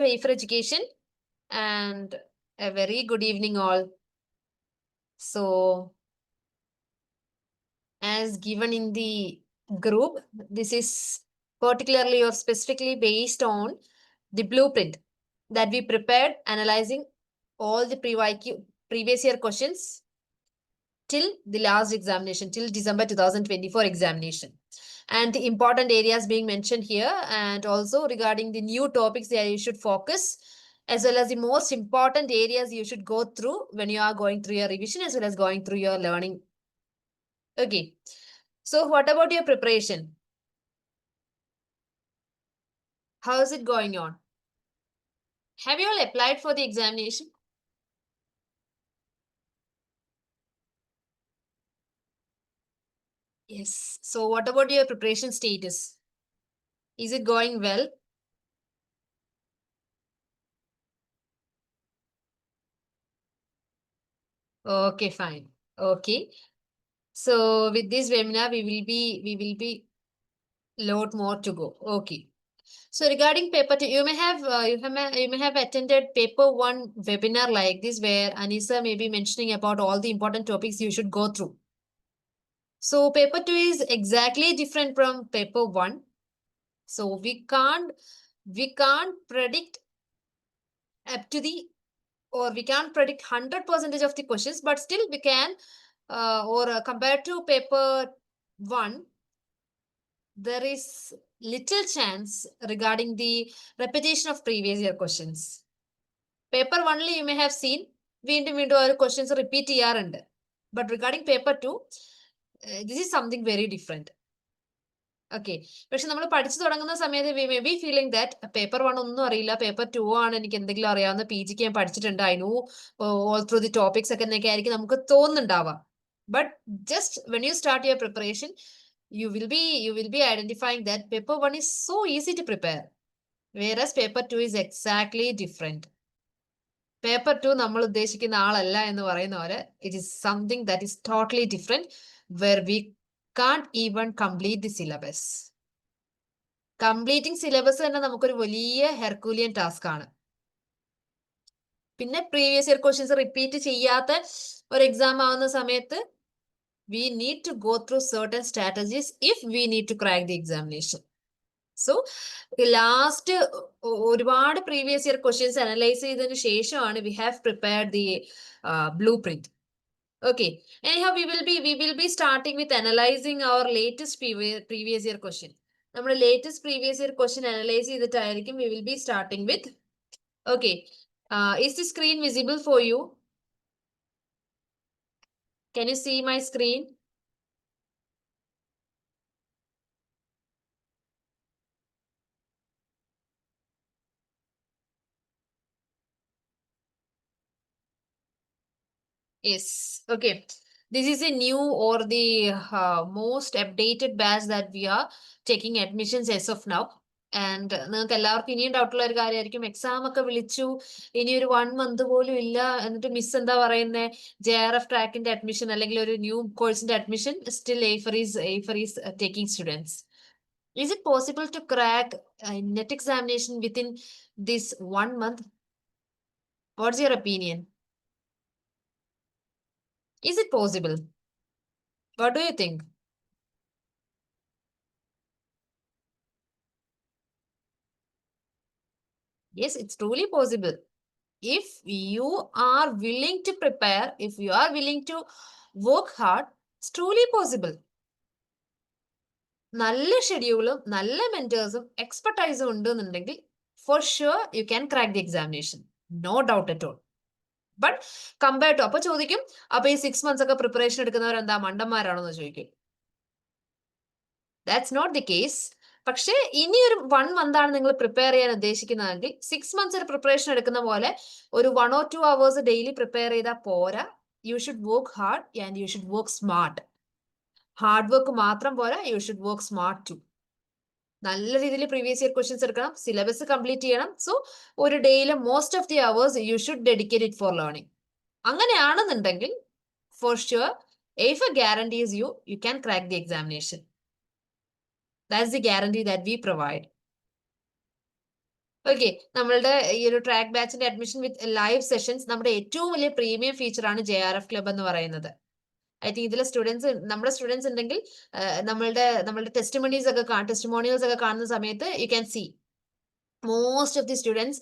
For Education, and a very good evening all. So, as given in the group, this is particularly or specifically based on the blueprint that we prepared analyzing all the previous year questions till the last examination, till December 2024 examination. And the important areas being mentioned here, and also regarding the new topics that you should focus, as well as the most important areas you should go through when you are going through your revision, as well as going through your learning. Okay. So what about your preparation? How is it going on? Have you all applied for the examination? Yes. So what about your preparation status? Is it going well? Okay, fine. Okay. So with this webinar, we will be lot more to go. Okay. So regarding paper two, you may have attended paper one webinar like this, where Anisa may be mentioning about all the important topics you should go through. So paper two is exactly different from paper one. So we can't predict up to the, or we can't predict 100% of the questions, but still we can, compared to paper one, there is little chance regarding the repetition of previous year questions. Paper only you may have seen വീണ്ടും വീണ്ടും ഓരോ questions repeat ചെയ്യാറുണ്ട്. But regarding paper two, this is something very different. Okay, പക്ഷെ നമ്മൾ പഠിച്ചു തുടങ്ങുന്ന സമയത്ത് we may be feeling that paper one ഒന്നും അറിയില്ല, പേപ്പർ ടു ആണ് എനിക്ക് എന്തെങ്കിലും അറിയാവുന്ന, പി ജിക്ക് ഞാൻ പഠിച്ചിട്ടുണ്ട്, I know all through the topics ഒക്കെ എന്നൊക്കെ ആയിരിക്കും നമുക്ക് തോന്നുന്നുണ്ടാവാം. But just when you start your preparation, you will be identifying that paper one is so easy to prepare, whereas paper two is exactly different. Paper two നമ്മൾ ഉദ്ദേശിക്കുന്ന ആളല്ല എന്ന് പറയുന്ന പോലെ it is something that is totally different, were V can't even complete the syllabus. Completing syllabus തന്നെ നമുക്കൊരു വലിയ Herculean task ആണ്. പിന്നെ പ്രീവിയസ് ഇയർ ക്വസ്റ്റ്യൻസ് റിപ്പീറ്റ് ചെയ്യാത്ത ഒരു എക്സാം ആവുന്ന സമയത്ത് we need to go through certain strategies if we need to crack the examination. So last ഒരുപാട് പ്രീവിയസ് ഇയർ ക്വസ്റ്റ്യൻസ് അനലൈസ് ചെയ്തതിനു ശേഷമാണ് we have prepared the blueprint. Okay, anyhow we will be starting with analyzing our latest previous year question. നമ്മുടെ latest previous year question analyze ചെയ്തിട്ടായിരിക്കും we will be starting with. Okay, is the screen visible for you? Can you see my screen? Yes. Okay. This is a new or the most updated batch that we are taking admissions as of now. And നിങ്ങൾക്ക് എല്ലാവർക്കും ഇനിയും ഡൗട്ടുള്ള ഒരു കാര്യമായിരിക്കും, exam ഒക്കെ വിളിച്ചു, ഇനി ഒരു 1 month പോലും ഇല്ല, എന്നിട്ട് മിസ് എന്താ പറയുന്നത്, JRF ട്രാക്കിന്റെ അഡ്മിഷൻ അല്ലെങ്കിൽ ഒരു ന്യൂ കോഴ്സിന്റെ admission, still AFER is taking students. Is it possible to crack net examination within this 1 month? What's your opinion? Is it possible? What do you think? Yes, it's truly possible. If you are willing to prepare, if you are willing to work hard, it's truly possible. നല്ല ഷെഡ്യൂളും നല്ല മെന്റേഴ്സും എക്സ്പെർട്ടൈസും ഉണ്ടെന്നുണ്ടെങ്കിൽ for sure you can crack the examination. No doubt at all. But compared to, അപ്പൊ ചോദിക്കും, അപ്പൊ ഈ 6 months ഒക്കെ preparation എടുക്കുന്നവർ എന്താ മണ്ടന്മാരാണോ എന്ന് ചോദിക്കും. That's not the case. പക്ഷേ ഇനി ഒരു 1 month ആണ് നിങ്ങൾ പ്രിപ്പയർ ചെയ്യാൻ ഉദ്ദേശിക്കുന്നതെങ്കിൽ 6 months ഒരു പ്രിപ്പറേഷൻ എടുക്കുന്ന പോലെ ഒരു 1 or 2 hours ഡെയിലി പ്രിപ്പയർ ചെയ്താൽ പോരാ. You should work hard and you should work smart. Hard work മാത്രം പോരാ, you should work smart too. നല്ല രീതിയിൽ പ്രീവിയസ് ഇയർ ക്വസ്റ്റ്യൻസ് എടുക്കണം, സിലബസ് കംപ്ലീറ്റ് ചെയ്യണം. സോ ഒരു ഡേയിലെ most of the hours you should dedicate it for learning. അങ്ങനെയാണെന്നുണ്ടെങ്കിൽ for sure AFER guarantees you can crack the examination. That's the guarantee that we provide. Okay, നമ്മളുടെ ഈ ഒരു track ബാച്ചിന്റെ admission വിത്ത് live sessions നമ്മുടെ ഏറ്റവും വലിയ പ്രീമിയം ഫീച്ചർ ആണ് JRF club എന്ന് പറയുന്നത്. ഐ തിങ്ക് ഇതിലെ നമ്മുടെ സ്റ്റുഡൻസ് ഉണ്ടെങ്കിൽ നമ്മളുടെ ടെസ്റ്റിമോണിയൽസ് ഒക്കെ കാണുന്ന സമയത്ത് you can see most of the students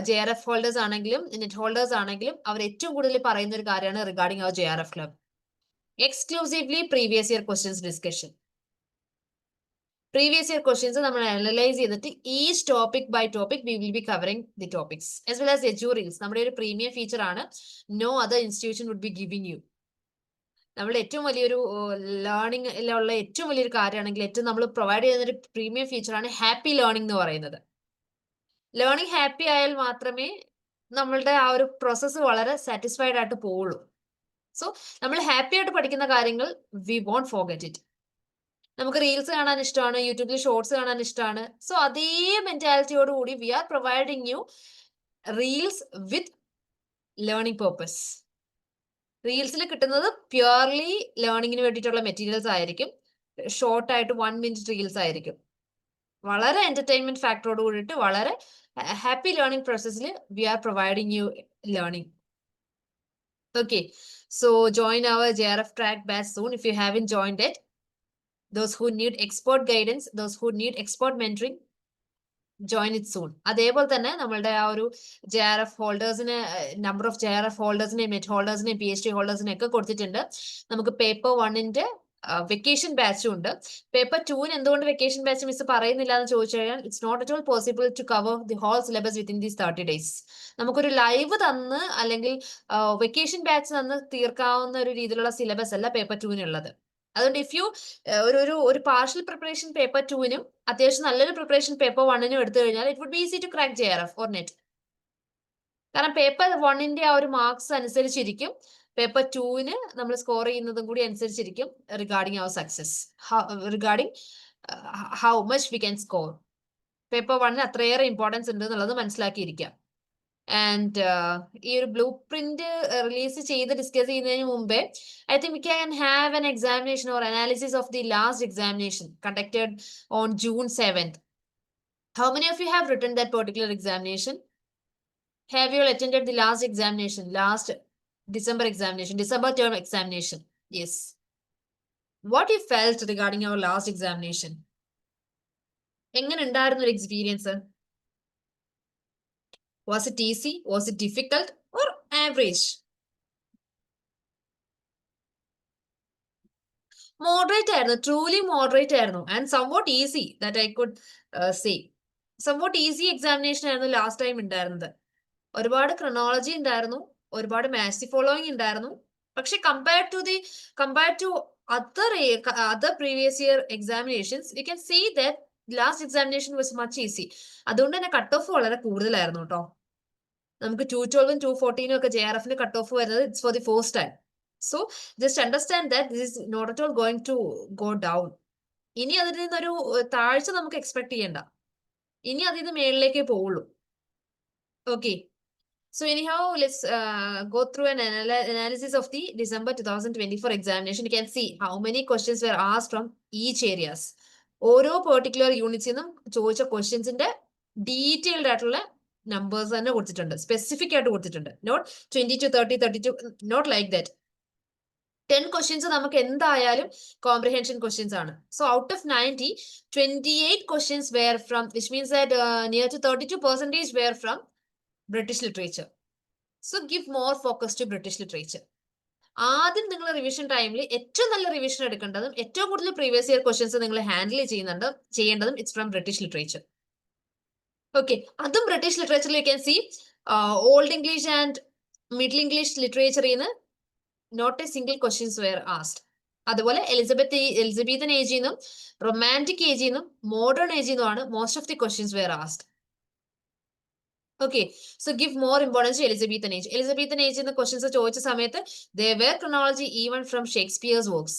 JRF holders ആണെങ്കിലും നെറ്റ് ഹോൾഡേഴ്സ് ആണെങ്കിലും അവർ ഏറ്റവും കൂടുതൽ പറയുന്ന ഒരു കാര്യമാണ് റിഗാർഡിംഗ് അവർ JRF club. Exclusively previous year questions discussion. Previous year questions നമ്മൾ അനലൈസ് ചെയ്തിട്ട് each topic by topic we will be covering the topics as well as editorials. നമ്മുടെ ഒരു പ്രീമിയം ഫീച്ചർ ആണ്. No other institution would be giving you. നമ്മുടെ ഏറ്റവും വലിയൊരു ലേണിംഗിലുള്ള ഏറ്റവും വലിയൊരു കാര്യമാണെങ്കിൽ ഏറ്റവും നമ്മൾ പ്രൊവൈഡ് ചെയ്യുന്ന ഒരു പ്രീമിയം ഫീച്ചറാണ് ഹാപ്പി ലേണിംഗ് എന്ന് പറയുന്നത്. ലേണിംഗ് ഹാപ്പി ആയാൽ മാത്രമേ നമ്മളുടെ ആ ഒരു പ്രോസസ്സ് വളരെ സാറ്റിസ്ഫൈഡ് ആയിട്ട് പോവുള്ളൂ. സോ നമ്മൾ ഹാപ്പി ആയിട്ട് പഠിക്കുന്ന കാര്യങ്ങൾ വി വോണ്ട് ഫോർഗെറ്റ് ഇറ്റ്. നമുക്ക് റീൽസ് കാണാൻ ഇഷ്ടമാണ്, യൂട്യൂബിൽ ഷോർട്സ് കാണാൻ ഇഷ്ടമാണ്. സോ അതേ മെന്റാലിറ്റിയോട് കൂടി we are providing you reels with learning purpose. റീൽസിൽ കിട്ടുന്നത് പ്യുവർലി ലേണിംഗിന് വേണ്ടിയിട്ടുള്ള മെറ്റീരിയൽസ് ആയിരിക്കും. ഷോർട്ട് ആയിട്ട് 1 മിനിറ്റ് റീൽസ് ആയിരിക്കും. വളരെ എന്റർടൈൻമെന്റ് ഫാക്ടറോട് കൂടിയിട്ട് വളരെ ഹാപ്പി ലേണിംഗ് പ്രോസസ്സിൽ we are providing you learning. Okay, so join our JRF track batch soon if you haven't joined it. Those who need expert guidance, those who need expert mentoring, join it soon. അതേപോലെ തന്നെ നമ്മളുടെ ആ ഒരു JRF ഹോൾഡേഴ്സിന് number of JRF ഹോൾഡേഴ്സിനെ മെറ്റ് ഹോൾഡേഴ്സിനെ PhD ഹോൾഡേഴ്സിനെ ഒക്കെ കൊടുത്തിട്ടുണ്ട്. നമുക്ക് പേപ്പർ 1ന്റെ വെക്കേഷൻ ബാച്ചും ഉണ്ട്. പേപ്പർ 2ന് എന്തുകൊണ്ട് വെക്കേഷൻ ബാച്ച് മിസ് പറയുന്നില്ല എന്ന് ചോദിച്ചു കഴിഞ്ഞാൽ it's not at all possible to cover the whole syllabus within these 30 days. നമുക്കൊരു ലൈവ് തന്ന് അല്ലെങ്കിൽ വെക്കേഷൻ ബാച്ച് തന്ന് തീർക്കാവുന്ന ഒരു രീതിയിലുള്ള സിലബസ് അല്ല പേപ്പർ 2നുള്ളത്. അതുകൊണ്ട് ഇഫ് യു ഒരു പാർഷ്യൽ പ്രിപ്പറേഷൻ പേപ്പർ 2നും അത്യാവശ്യം നല്ലൊരു പ്രിപ്പറേഷൻ പേപ്പർ 1നും എടുത്തു കഴിഞ്ഞാൽ it would be easy to crack JRF or net. കാരണം പേപ്പർ 1ന്റെ ആ ഒരു മാർക്സ് അനുസരിച്ചിരിക്കും പേപ്പർ 2ന് നമ്മൾ സ്കോർ ചെയ്യുന്നതും കൂടി അനുസരിച്ചിരിക്കും regarding our success, regarding how much we can score. Paper 1ന് അത്രയേറെ ഇമ്പോർട്ടൻസ് ഉണ്ട് എന്നുള്ളത് മനസ്സിലാക്കിയിരിക്കാം. ആൻഡ് ഈ ഒരു ബ്ലൂ പ്രിന്റ് റിലീസ് ചെയ്ത് ഡിസ്കസ് ചെയ്യുന്നതിന് മുമ്പേ I think we can have an examination or analysis of the last examination conducted on June 7th. How many of you have written that particular examination? Have you all attended the last examination, last December examination, December term examination? Yes. What you felt regarding our last examination? എങ്ങനെ ഉണ്ടായിരുന്നു ഒരു experience? Was it easy? Was it difficult? Or average? Moderate ആയിരുന്നു, truly moderate ആയിരുന്നു, and somewhat easy that I could say. Somewhat easy examination ആയിരുന്നു last time ഉണ്ടായിരുന്നത്. ഒരുപാട് chronology ഉണ്ടായിരുന്നു, ഒരുപാട് മാസി ഫോളോയിങ് ഉണ്ടായിരുന്നു. പക്ഷെ compared to other previous year examinations, you can see that last examination was much easy. അതുകൊണ്ട് തന്നെ കട്ട് ഓഫ് വളരെ കൂടുതലായിരുന്നു കേട്ടോ. നമുക്ക് 212 214 ഒക്കെ JRFന് കട്ട് ഓഫ് വരുന്നത് it's for the first time. So just understand that this is not at all going to go down. ഇനി അതിൽ നിന്നൊരു താഴ്ച നമുക്ക് എക്സ്പെക്ട് ചെയ്യണ്ട. ഇനി അതിൽ നിന്ന് മേളിലേക്കേ പോവുള്ളൂ. Okay, so anyhow, let's go through an analysis of the December 2024 examination. You can see how many questions were asked from each areas. ഓരോ പെർട്ടിക്കുലർ യൂണിറ്റ്സിൽ നിന്നും ചോദിച്ച ക്വസ്റ്റ്യൻസിന്റെ ഡീറ്റെയിൽഡ് ആയിട്ടുള്ള നമ്പേഴ്സ് തന്നെ കൊടുത്തിട്ടുണ്ട്, സ്പെസിഫിക് ആയിട്ട് കൊടുത്തിട്ടുണ്ട്. Not 20 to 30, 32, not like that. 10 questions നമുക്ക് എന്തായാലും കോംപ്രിഹെൻഷൻ ക്വസ്റ്റ്യൻസ് ആണ്. So out of 90, 28 questions were from, which means that near to 32% were from British literature. So give more focus to British literature. ആദ്യം നിങ്ങൾ revision ടൈമിൽ ഏറ്റവും നല്ല revision എടുക്കേണ്ടതും ഏറ്റവും കൂടുതൽ പ്രീവിയസ് ഇയർ ക്വസ്റ്റ്യൻസ് നിങ്ങൾ ഹാൻഡിൽ ചെയ്യേണ്ടതും it's from British literature. Okay, അതും ബ്രിട്ടീഷ് ലിറ്ററേച്ചറിൽ you can see old English and middle English ലിറ്ററേച്ചറിൽ നിന്ന് not a single questions were asked. അതുപോലെ എലിസബത്തൻ ഏജിൽ നിന്നും റൊമാൻറ്റിക് ഏജിൽ നിന്നും മോഡേൺ ഏജിൽ നിന്നുമാണ് most of the questions were asked. Okay, so give more importance to Elizabethan age. Elizabethan age in the questions ചോദിച്ച സമയത്ത് there were chronology even from Shakespeare's works.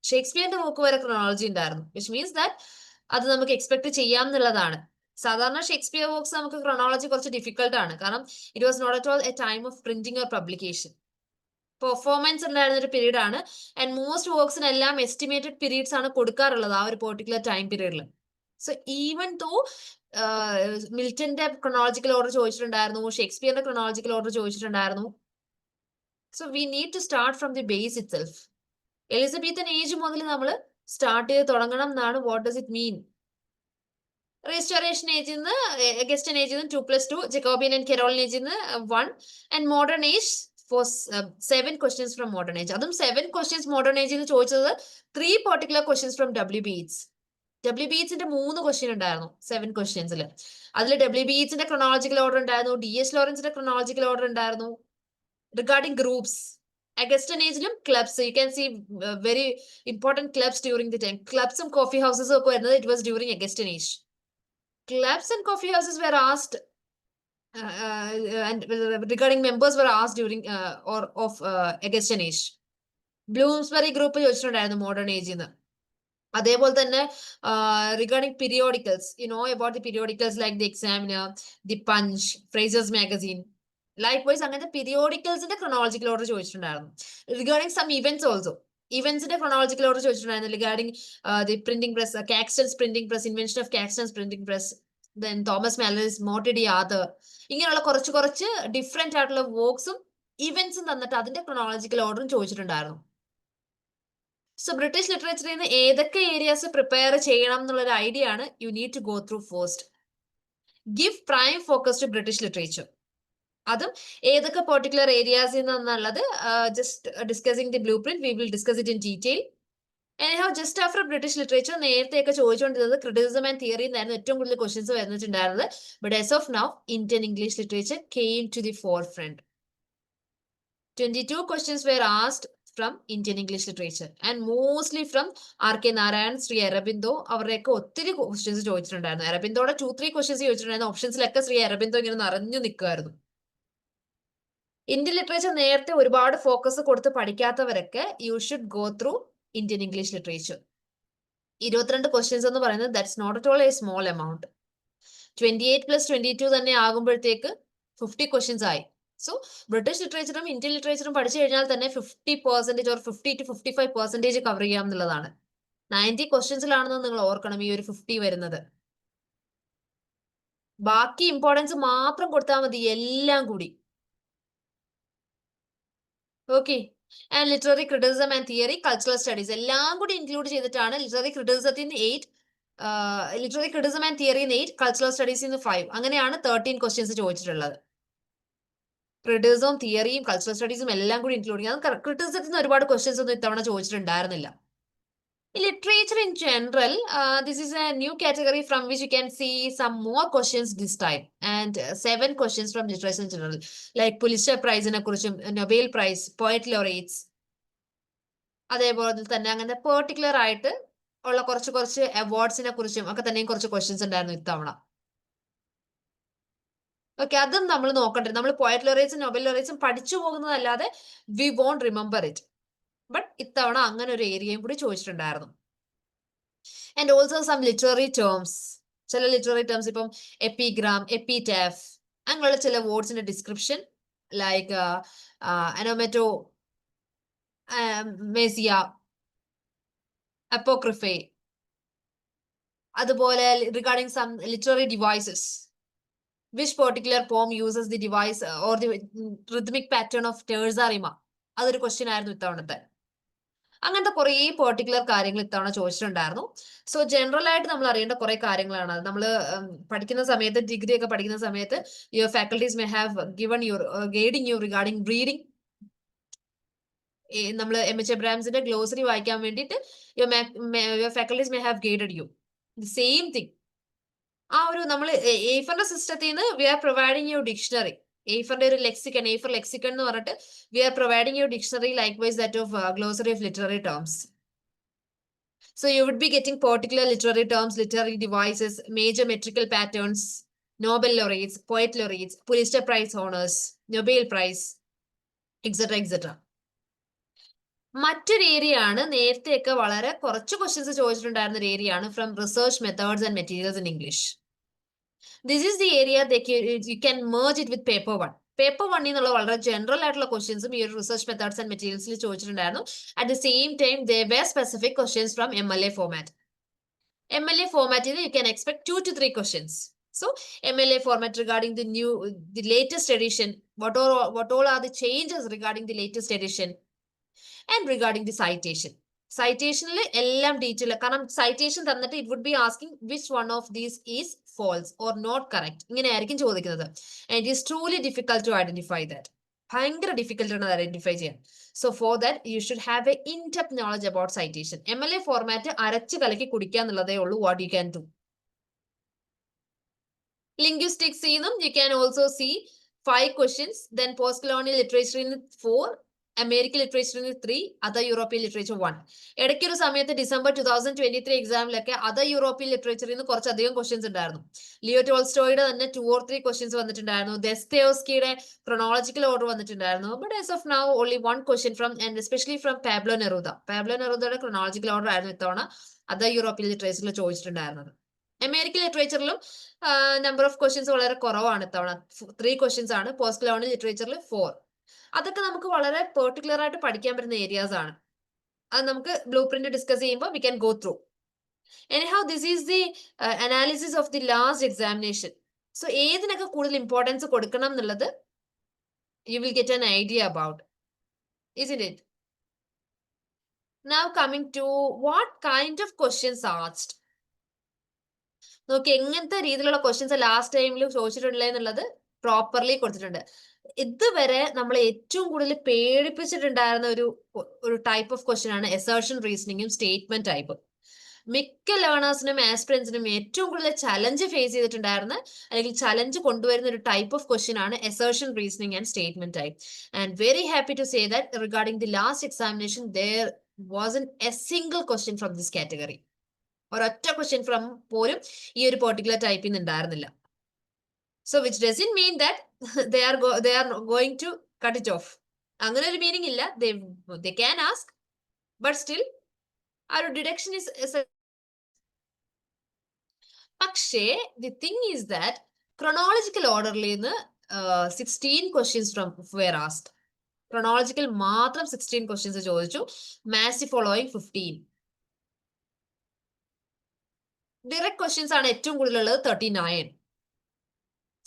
ഷേക്സ്പിയറിന്റെ വർക്ക് വരെ chronology ഉണ്ടായിരുന്നു, which means that അത് നമുക്ക് expect ചെയ്യാം എന്നുള്ളതാണ്. സാധാരണ ഷേക്സ്പിയർ വർക്ക്സ് നമുക്ക് chronology കുറച്ച് ഡിഫിക്കൽട്ട് ആണ്, കാരണം it was not at all a time of printing or publication. Performance ഉണ്ടായിരുന്ന ഒരു പീരീഡ് ആണ്. ആൻഡ് മോസ്റ്റ് വർക്ക്സിനെല്ലാം എസ്റ്റിമേറ്റഡ് പീരീഡ്സ് ആണ് കൊടുക്കാറുള്ളത് ആ ഒരു പെർട്ടിക്കുലർ ടൈം പീരീഡിൽ. സോ ഈവൻ ദോ മിൽട്ടന്റെ ക്രൊണോളജിക്കൽ ഓർഡർ ചോദിച്ചിട്ടുണ്ടായിരുന്നു, ഷേക്സ്പിയറിന്റെ ക്രൊണോളജിക്കൽ ഓർഡർ ചോദിച്ചിട്ടുണ്ടായിരുന്നു. So we need to start from the base itself. Elizabethan age മുതൽ നമ്മൾ സ്റ്റാർട്ട് ചെയ്ത് തുടങ്ങണം എന്നാണ്. What does it mean? Restoration ഏജിൽ നിന്ന്, ഗസ്റ്റൻ ഏജിൽ നിന്ന് 2+2, ജക്കോബിയൻ ആൻഡ് കെറോളിൻ ഏജിൽ നിന്ന് 1, and modern age for 7 questions from modern age. അതും 7 ക്വസ്റ്റ്യൻസ് മോഡേൺ ഏജിൽ നിന്ന് ചോദിച്ചത് 3 പെർട്ടിക്കുലർ ക്വസ്റ്റ്യൻസ് ഫ്രം WBEats. WBEatsന്റെ 3 ക്വസ്റ്റ്യൻ ഉണ്ടായിരുന്നു 7 ക്വസ്റ്റ്യൻസിൽ. അതിൽ WBEatsന്റെ ക്രൊണോളജിക്കൽ ഓർഡർ ഉണ്ടായിരുന്നു, DS ലോറൻസിന്റെ ക്രൊണോളജിക്കൽ ഓർഡർ ഉണ്ടായിരുന്നു. റിഗാർഡിംഗ് ഗ്രൂപ്പ്സ്, അഗസ്റ്റൻ ഏജിലും clubs, you can see very important clubs during the time. ക്ലബ്സും കോഫി ഹൗസസും ഒക്കെ വരുന്നത് it was during Augustan age. Clubs and coffee houses were asked, and regarding members were asked during or of Augustan age. Bloomsbury group ചോദിച്ചിട്ടുണ്ടായിരുന്നു modern ഏജിൽ നിന്ന്. അതേപോലെ തന്നെ regarding periodicals, you know about the periodicals like the Examiner, the Punch, Fraser's Magazine, likewise അങ്ങനത്തെ പീരിയോഡിക്കൽസിന്റെ chronological order ചോദിച്ചിട്ടുണ്ടായിരുന്നു. Regarding some events also, ഇവന്റ്സിന്റെ chronological order ചോദിച്ചിട്ടുണ്ടായിരുന്നു. Regarding the printing press, Caxton's printing press, invention of Caxton's printing press, then Thomas Malory's, Morte d'Arthur, ഇങ്ങനെയുള്ള കുറച്ച് different ആയിട്ടുള്ള വർക്ക്സും ഇവന്റ്സും തന്നിട്ട് അതിന്റെ ക്രൊണോളജിക്കൽ ഓർഡറും ചോദിച്ചിട്ടുണ്ടായിരുന്നു. സോ ബ്രിട്ടീഷ് ലിറ്ററേച്ചറിൽ നിന്ന് ഏതൊക്കെ ഏരിയാസ് പ്രിപ്പയർ ചെയ്യണം എന്നുള്ളൊരു ഐഡിയ ആണ് you need to go through first. Give prime focus to British literature. അതും ഏതൊക്കെ പെർട്ടിക്കുലർ ഏരിയാസിൽ നിന്നുള്ളത് just discussing the blueprint, we will discuss it in detail. Just after British literature നേരത്തെയൊക്കെ ചോദിച്ചുകൊണ്ടിരുന്നത് criticism and theory എന്നായിരുന്നു ഏറ്റവും കൂടുതൽ questions വന്നിട്ടുണ്ടായിരുന്നത്. But as of now Indian English literature came to the forefront. 22 questions were asked from Indian English literature and mostly from R.K. Narayan, Sri Aurobindo. അവരുടെയൊക്കെ ഒത്തിരി questions ചോദിച്ചിട്ടുണ്ടായിരുന്നു. അരബിന്ദോടെ 2-3 questions ചോദിച്ചിട്ടുണ്ടായിരുന്നു. ഓപ്ഷൻസിലൊക്കെ ശ്രീ അരബിന്ദോ ഇങ്ങനെ നിറഞ്ഞു നിൽക്കുമായിരുന്നു. ഇന്ത്യൻ ലിറ്ററേച്ചർ നേരത്തെ ഒരുപാട് ഫോക്കസ് കൊടുത്ത് പഠിക്കാത്തവരൊക്കെ you should go through Indian English literature. 22 questions എന്ന് പറയുന്നത് that's not at all a small amount. 28 + 22 തന്നെ ആകുമ്പോഴത്തേക്ക് 50 ക്വസ്റ്റ്യൻസ് ആയി. സോ ബ്രിട്ടീഷ് ലിറ്ററേച്ചറും ഇന്ത്യൻ ലിറ്ററേച്ചറും പഠിച്ചു കഴിഞ്ഞാൽ തന്നെ 50% or 50 to 55% കവർ ചെയ്യാം എന്നുള്ളതാണ്. 90 ക്വസ്റ്റ്യൻസിലാണെന്ന് നിങ്ങൾ ഓർക്കണം ഈ ഒരു 50 വരുന്നത്. ബാക്കി ഇമ്പോർട്ടൻസ് മാത്രം കൊടുത്താൽ മതി എല്ലാം കൂടി. Okay. And literary criticism and theory, cultural studies എല്ലാം കൂടി ഇൻക്ലൂഡ് ചെയ്തിട്ടാണ് ലിറ്റററി ക്രിറ്റിസിസത്തിന് 8, ലിറ്റററി ക്രിറ്റിസിസം ആൻഡ് തിയറിന്ന് 8, കൾച്ചറൽ സ്റ്റഡീസിന്ന് 5. അങ്ങനെയാണ് 13 ക്വസ്റ്റ്യൻസ് ചോദിച്ചിട്ടുള്ളത്. ക്രിറ്റിസിസവും തിയറിയും കൾച്ചറൽ സ്റ്റഡീസും എല്ലാം കൂടി ഇൻക്ലൂഡ് ചെയ്യും. അത് ക്രിറ്റിസിസത്തിന് ഒരുപാട് ക്വസ്റ്റ്യൻസ് ഒന്നും ഇത്തവണ ചോദിച്ചിട്ടുണ്ടായിരുന്നില്ല. Literature in general, this is a new category from which you can see some more questions this time, and 7 questions from literature in general, like Pulitzer Prize നെ കുറിച്ചും Nobel Prize, Poet Laureates, അതേപോലെ തന്നെ അങ്ങനെ particular ആയിട്ട് ഉള്ള കുറച്ച് അവാർഡ്സിനെ കുറിച്ചും ഒക്കെ തന്നെയും കുറച്ച് ക്വസ്റ്റ്യൻസ് ഉണ്ടായിരുന്നു ഇത്തവണ. ഓക്കെ, അതും നമ്മൾ നോക്കണ്ടേ. നമ്മൾ പോയറ്റ് ലോറേറ്റ്സും നൊബൽ ലോറേറ്റ്സും പഠിച്ചു പോകുന്നതല്ലാതെ we won't remember it. But ഇത്തവണ അങ്ങനെ ഒരു ഏരിയയും കൂടി ചോദിച്ചിട്ടുണ്ടായിരുന്നു. And also some literary terms, ചില ലിറ്റററി ടേംസ് ഇപ്പം എപ്പിഗ്രാം, എപ്പിറ്റാഫ്, അങ്ങനെയുള്ള ചില വേർഡ്സിന്റെ ഡിസ്ക്രിപ്ഷൻ ലൈക്ക് അനോമെറ്റോ, മേസിയ, അപ്പോക്രിഫെ, അതുപോലെ regarding some literary devices, which particular poem uses the device or the rhythmic pattern of terza rima, അതൊരു ക്വസ്റ്റ്യൻ ആയിരുന്നു ഇത്തവണത്തെ. അങ്ങനത്തെ കുറേ പെർട്ടിക്കുലർ കാര്യങ്ങൾ ഇത്തവണ ചോദിച്ചിട്ടുണ്ടായിരുന്നു. സോ ജനറൽ ആയിട്ട് നമ്മൾ അറിയേണ്ട കുറെ കാര്യങ്ങളാണ്. നമ്മൾ പഠിക്കുന്ന സമയത്ത്, ഡിഗ്രി ഒക്കെ പഠിക്കുന്ന സമയത്ത് your faculties may have given your guiding you regarding reading. നമ്മൾ MH എബ്രാംസിന്റെ ഗ്ലോസറി വായിക്കാൻ വേണ്ടിയിട്ട് your faculties may have guided you. The same thing. ആ ഒരു നമ്മൾ എയ്ഫറിന്റെ സിസ്റ്റത്തിൽ നിന്ന് we are providing you dictionary. എയ്ഫറിന്റെ ഒരു ലെക്സിക്കൺ, എയ്ഫർ ലെക്സിക്കൺ എന്ന് പറഞ്ഞിട്ട് we are providing you dictionary, likewise that of glossary of literary terms. So you would be getting particular literary terms, literary devices, major metrical patterns, Nobel laureates, poet laureates, Pulitzer Prize honors, Nobel Prize, etc. etc. മറ്റൊരു area ആണ്, നേരത്തെയൊക്കെ വളരെ കുറച്ച് questions ചോദിച്ചിട്ടുണ്ടായിരുന്ന ഒരു area ആണ്, from research methods and materials in English. This is the area that you can merge it with paper 1. Paper 1 എന്നുള്ള വളരെ general ആയിട്ടുള്ള ക്വസ്റ്റ്യൻസും ഈ ഒരു റിസർച്ച് മെത്തേഡ്സ് ആൻഡ് മെറ്റീരിയൽസിൽ ചോദിച്ചിട്ടുണ്ടായിരുന്നു. At the same time there were specific questions from MLA format. MLA format, you can expect 2 to 3 questions. So MLA format regarding the latest edition, what all are the changes regarding the latest edition, and regarding the citation. Citationil ellam detail കാരണം citation തന്നിട്ട് it would be asking which one of these is false or not correct. ഇങ്ങനെയായിരിക്കും ചോദിക്കുന്നത്. And it is truly difficult to identify that. ഭയങ്കര difficult ആണ് identify ചെയ്യാൻ. So for that you should have A in-depth knowledge about citation. MLA format അരച്ച് കലക്കി കുടിക്കുക എന്നുള്ളതേ ഉള്ളൂ what you can do. Linguistics you can also see 5 questions, then post-colonial literature in 4, American literature in 3, other European literature 1. ഇടയ്ക്കൊരു സമയത്ത് December 2023 എക്സാമിലൊക്കെ other European ലിറ്ററേച്ചറിൽ നിന്ന് കുറച്ചധികം questions ഉണ്ടായിരുന്നു. ലിയോ ടോൾസ്റ്റോയുടെ തന്നെ 2 or 3 ക്വസ്റ്റ്യൻസ് വന്നിട്ടുണ്ടായിരുന്നു. ദെസ്തയോസ്കിയുടെ ക്രൊണോളജിക്കൽ ഓർഡർ വന്നിട്ടുണ്ടായിരുന്നു. But as of now only 1 question from and especially from Pablo നെറൂദയുടെ ക്രൊണോളജിക്കൽ ഓർഡർ ആയിരുന്നു ഇത്തവണ അതർ യൂറോപ്യൻ ലിറ്ററേച്ചറിൽ ചോദിച്ചിട്ടുണ്ടായിരുന്നത്. അമേരിക്കൻ ലിറ്ററേച്ചറിലും നമ്പർ ഓഫ് ക്വസ്റ്റ്യൻസ് വളരെ കുറവാണ് ഇത്തവണ. 3 ക്വസ്റ്റ്യൻസ് ആണ്. പോസ്റ്റ് കൊളോണിയൽ ലിറ്ററേച്ചറിൽ 4. അതൊക്കെ നമുക്ക് വളരെ പെർട്ടിക്കുലർ ആയിട്ട് പഠിക്കാൻ പറ്റുന്ന ഏരിയാസ് ആണ്. അത് നമുക്ക് ബ്ലൂ പ്രിന്റ് ഡിസ്കസ് ചെയ്യുമ്പോൾ we can go through. Anyhow this is the analysis of the last examination. So ഏതിനൊക്കെ കൂടുതൽ ഇമ്പോർട്ടൻസ് കൊടുക്കണം എന്നുള്ളത് you will get an idea about. Isn't it? Now coming to what kind of questions asked. നോക്കി എങ്ങനത്തെ രീതിയിലുള്ള questions last ടൈമിൽ ചോദിച്ചിട്ടുള്ളത് എന്നുള്ളത് പ്രോപ്പർലി കൊടുത്തിട്ടുണ്ട്. ഇതുവരെ നമ്മൾ ഏറ്റവും കൂടുതൽ പേടിപ്പിച്ചിട്ടുണ്ടായിരുന്ന ഒരു ടൈപ്പ് ഓഫ് ക്വസ്റ്റ്യൻ ആണ് അസേർഷൻ റീസണിങ്ങും സ്റ്റേറ്റ്മെന്റ് ടൈപ്പും. മിക്ക ലേണേഴ്സിനും ആസ്പിറൻസിനും ഏറ്റവും കൂടുതൽ ചലഞ്ച് ഫേസ് ചെയ്തിട്ടുണ്ടായിരുന്ന അല്ലെങ്കിൽ ചലഞ്ച് കൊണ്ടുവരുന്ന ഒരു ടൈപ്പ് ഓഫ് ക്വസ്റ്റ്യൻ ആണ് assertion reasoning and statement type. And very happy to say that regarding the last examination there wasn't a single question from this category. ഒരൊറ്റ question from പോലും ഈ ഒരു particular ടൈപ്പിൽ നിന്ന് ഉണ്ടായിരുന്നില്ല. So which doesn't mean that they are going to cut it off. അങ്ങനെ ഒരു meaning ഇല്ല. they can ask, but still ആ ഒരു ഡിഡക്ഷൻ is പക്ഷേ the thing is that chronological orderൽ നിന്ന് 16 questions from were asked. chronological മാത്രം 16 questions ചോദിച്ചു. massy following 15. direct questions ആണ് ഏറ്റവും കൂടുതലുള്ളത് 39.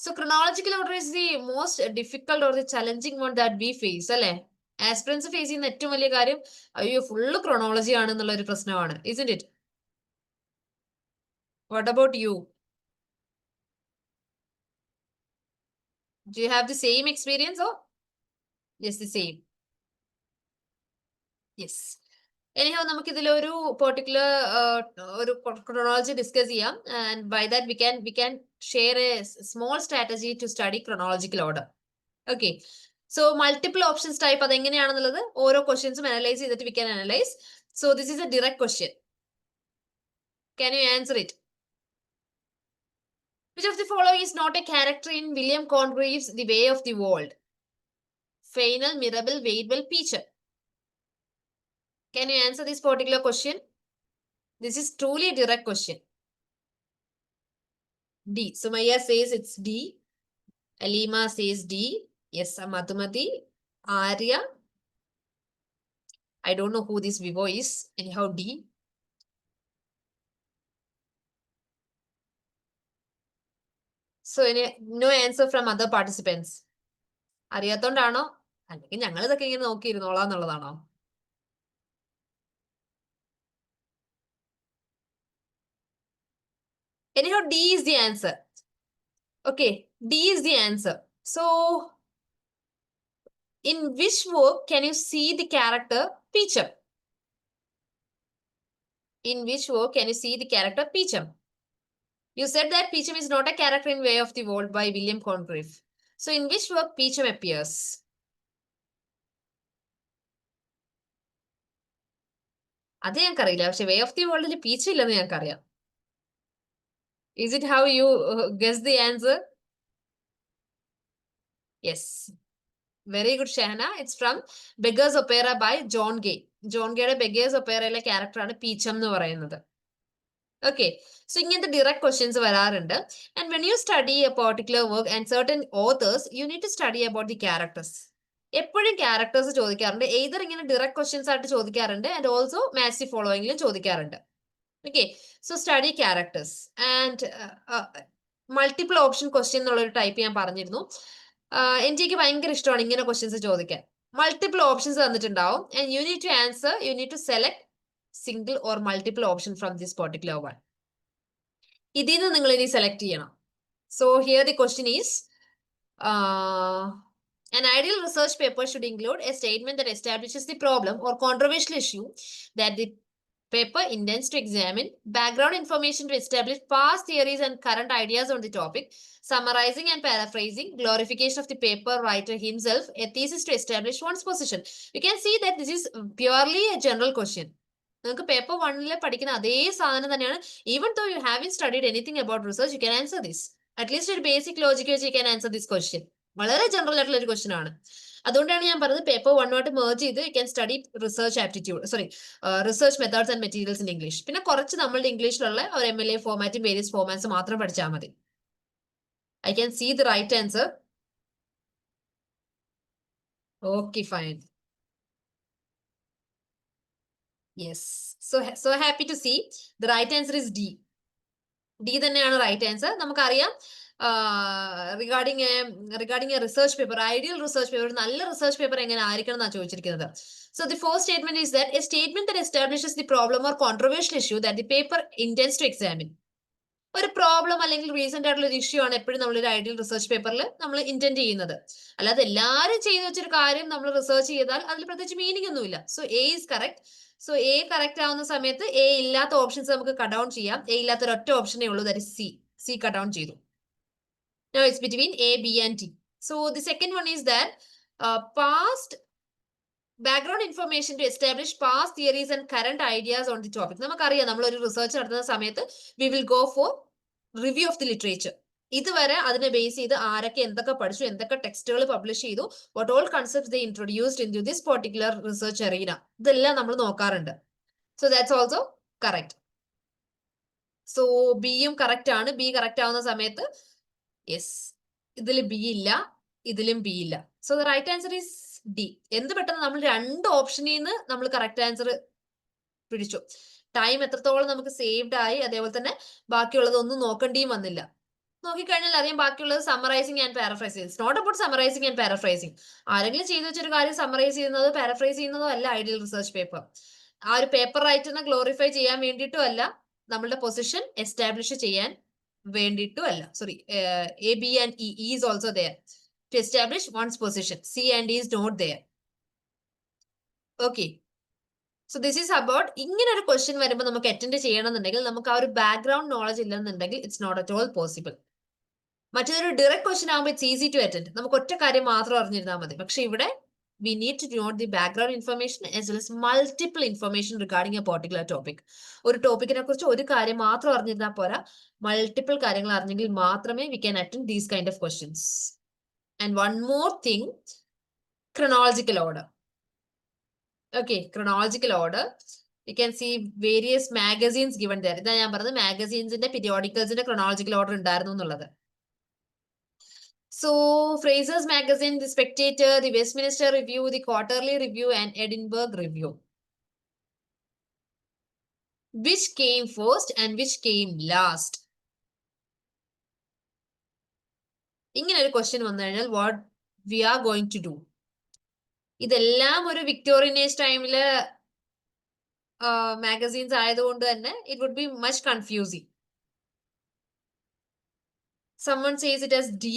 So chronological order is the most difficult or the challenging one that we face, അല്ലെ? Aspirants face ചെയ്യുന്ന ഏറ്റവും വലിയ കാര്യം അയ്യോ ഫുള്ള് ക്രോണോളജി ആണെന്നുള്ള ഒരു പ്രശ്നമാണ്. isn't it? What about you? Do you have the same experience or? Yes, the same. Yes. Anyhow, നമുക്ക് ഇതിലൊരു പെർട്ടിക്കുലർ ഒരു ക്രോണോളജി ഡിസ്കസ് ചെയ്യാം. And by that we can share a small strategy to study chronological order. Okay, so multiple options type അതെങ്ങനെയാണെന്നുള്ളത് ഓരോ ക്വസ്റ്റ്യൻസും analyse ചെയ്തിട്ട് we can analyse. So this is a direct question. Can you answer it? Which of the following is not a character in William Congreve's The Way of the World? Fainall, Mirabell, Wadewell, Peacher. Can you answer this particular question? This is truly a direct question. D. Sumaya says it's D. Alima says D. Yes, Madhumati. Arya. I don't know who this Vivo is. Anyhow, D. So, no answer from other participants. അറിയാത്തോണ്ടാണോ അല്ലെങ്കിൽ ഞങ്ങൾ ഇതൊക്കെ ഇങ്ങനെ നോക്കിയിരുന്നോളാം എന്നുള്ളതാണോ? Anyhow, D is the answer. Okay, D is the answer. So, in which work can you see the character Peachum? In which work can you see the character Peachum? You said that Peachum is not a character in Way of the World by William Congreve. So, in which work Peachum appears? അത് ഞങ്ങൾക്കറിയില്ല. പക്ഷെ way of the വേൾഡിൽ peach ഇല്ലെന്ന് ഞങ്ങൾക്കറിയാം. Is it how you guess the answer? Yes. Very good, Shahana. It's from Beggar's Opera by John Gay. John Gayയുടെ Beggar's Operaയിലെ ക്യാരക്ടറാണ് പീച്ചം എന്ന് പറയുന്നത്. Okay. So, ഇങ്ങനത്തെ direct questions വരാറുണ്ട്. And when you study a particular work and certain authors, you need to study about the characters. എപ്പോഴും characters ചോദിക്കാറുണ്ട്. Either ഇങ്ങനെ direct questions ആയിട്ട് ചോദിക്കാറുണ്ട് ആൻഡ് ഓൾസോ മാസീവ് ഫോളോയിങ്ങിലും ചോദിക്കാറുണ്ട്. Okay, so study characters and multiple option question എന്നുള്ളൊരു type ഞാൻ പറഞ്ഞിരുന്നു. എനിക്ക് ഭയങ്കര ഇഷ്ടമാണ് ഇങ്ങനെ ക്വസ്റ്റ്യൻസ് ചോദിക്കാൻ. മൾട്ടിപ്പിൾ ഓപ്ഷൻസ് തന്നിട്ടുണ്ടാവും and you need to answer, you need to select single or multiple option from this particular one. ഇതിൽ നിന്ന് നിങ്ങൾ ഇനി സെലക്ട് ചെയ്യണം. So here the question is an ideal research paper should include a statement that establishes the problem or controversial issue that the paper intends to examine, background information to establish past theories and current ideas on the topic, summarizing and paraphrasing, glorification of the paper writer himself, a thesis to establish one's position. You can see that this is purely a general question. നിങ്ങൾക്ക് paper 1 പഠിക്കുന്ന അതേ സാധനം തന്നെയാണ്. Even though you haven't studied anything about research, you can answer this. At least ഒരു basic logic വെച്ച് you can answer this question. വളരെ general ആയിട്ടുള്ള ഒരു ക്വസ്റ്റ്യൻ ആണ്. അതുകൊണ്ടാണ് ഞാൻ പറഞ്ഞത് പേപ്പർ 1 merge ചെയ്ത് you can study research aptitude, research methods and materials in English. പിന്നെ കുറച്ച് നമ്മളുടെ ഇംഗ്ലീഷിലുള്ള ഒരു MLA ഫോമാറ്റും വേരിയസ് ഫോമാറ്റ്സ് മാത്രം പഠിച്ചാൽ മതി. I can see the right answer. Okay fine. Yes, so happy to see the right answer is D. D തന്നെയാണ് right answer. നമുക്കറിയാം regarding a research paper, ideal research paper, ഒരു നല്ല research paper എങ്ങനെ ആയിരിക്കണം എന്നാണ് ചോദിച്ചിരിക്കുന്നത്. So the first statement is that a statement that establishes the problem or controversial issue that the paper intends to examine. ഒരു problem അല്ലെങ്കിൽ recent ആയിട്ടുള്ള ഒരു ഇഷ്യൂ ആണ് എപ്പോഴും നമ്മളൊരു ഐഡിയൽ റിസർച്ച് പേപ്പറിൽ നമ്മൾ ഇന്റന്റ് ചെയ്യുന്നത്. അല്ലാതെ എല്ലാവരും ചെയ്തു വെച്ചൊരു കാര്യം നമ്മൾ റിസർച്ച് ചെയ്താൽ അതിൽ പ്രത്യേകിച്ച് മീനിങ് ഒന്നുമില്ല. So A is correct. So A correct ആവുന്ന സമയത്ത് എ ഇല്ലാത്ത ഓപ്ഷൻസ് നമുക്ക് കട്ട് ഡൗൺ ചെയ്യാം. എ ഇല്ലാത്ത ഒരൊറ്റ ഓപ്ഷനേ ഉള്ളൂ, that is C. C cut down ചെയ്തു. Now it's between A, B and T. So the second one is that past background information to establish past theories and current ideas on the topic. നമുക്കറിയാം നമ്മളൊരു research നടത്തുന്ന സമയത്ത് we will go for review of the literature. ഇതുവരെ അതിനെ base ചെയ്ത് ആരൊക്കെ എന്തൊക്കെ പഠിച്ചു, എന്തൊക്കെ ടെക്സ്റ്റുകൾ പബ്ലിഷ് ചെയ്തു, what all concepts they introduced into this particular research arena, ഇതെല്ലാം നമ്മൾ നോക്കാറുണ്ട്. So that's also correct. So ബിയും കറക്റ്റ് ആണ്. ബി കറക്റ്റ് ആവുന്ന സമയത്ത് യെസ്, ഇതിൽ ബി ഇല്ല, ഇതിലും ബി ഇല്ല. So the right answer is D. എന്ത് പെട്ടെന്ന് നമ്മൾ രണ്ട് ഓപ്ഷനിൽ നിന്ന് നമ്മൾ കറക്റ്റ് ആൻസർ പിടിച്ചു. ടൈം എത്രത്തോളം നമുക്ക് സേവ്ഡ് ആയി, അതേപോലെ തന്നെ ബാക്കിയുള്ളത് ഒന്നും നോക്കേണ്ടിയും വന്നില്ല. നോക്കിക്കഴിഞ്ഞാൽ അറിയാം ബാക്കിയുള്ളത് summarising and paraphrasing. It's not about summarising and paraphrasing. ആരെങ്കിലും ചെയ്തു വെച്ചൊരു കാര്യം സമ്മറൈസ് ചെയ്യുന്നതോ പാരഫ്രൈസ് ചെയ്യുന്നതോ അല്ല ഐഡിയൽ റിസർച്ച് പേപ്പർ. ആ ഒരു പേപ്പർ റൈറ്ററിനെ ഗ്ലോറിഫൈ ചെയ്യാൻ വേണ്ടിയിട്ടും അല്ല, നമ്മളുടെ പൊസിഷൻ എസ്റ്റാബ്ലിഷ് ചെയ്യാൻ വേണ്ടിയിട്ടും അല്ല. Sorry, A, B and E is also there to establish one's position. C and E is not there. Okay, so this is about ഇങ്ങനെ ഒരു ക്വസ്റ്റ്യൻ വരുമ്പോൾ നമുക്ക് അറ്റൻഡ് ചെയ്യണമെന്നുണ്ടെങ്കിൽ നമുക്ക് ആ ഒരു ബാക്ക്ഗ്രൗണ്ട് നോളജ് ഇല്ലെന്നുണ്ടെങ്കിൽ it's not at all possible. മറ്റൊരു ഡയറക്റ്റ് ക്വസ്റ്റ്യൻ ആകുമ്പോൾ ഇറ്റ്സ് ഈസി ടു അറ്റൻഡ്. നമുക്ക് ഒറ്റ കാര്യം മാത്രം അറിഞ്ഞിരുന്നാൽ മതി. പക്ഷെ ഇവിടെ we need to know the background information as well as multiple information regarding a particular topic. ഒരു ടോപ്പിക്കിനെ കുറിച്ച് ഒരു കാര്യം മാത്രം അറിഞ്ഞിരുന്നാൽ പോരാ, മൾട്ടിപ്പിൾ കാര്യങ്ങൾ അറിഞ്ഞെങ്കിൽ മാത്രമേ we can attend these kind of questions. And one more thing, chronological order. Okay, chronological order. You can see various magazines given there. ഇതാ ഞാൻ പറഞ്ഞത് മാഗസീൻസിന്റെ പീരിയോഡിക്കൽസിന്റെ chronological order ഉണ്ടായിരുന്നു എന്നുള്ളത്. So, Fraser's Magazine, The Spectator, The Westminster Review, The Quarterly Review, and Edinburgh Review. Which came first and which came last? ഇങ്ങനെ ഒരു question വന്നു കഴിഞ്ഞാൽ what we are going to do? ഇതെല്ലാം ഒരു വിക്ടോറിയൻ ഏജ് ടൈമില് magazines ആയതുകൊണ്ട് തന്നെ it would be much confusing. Someone says it as D.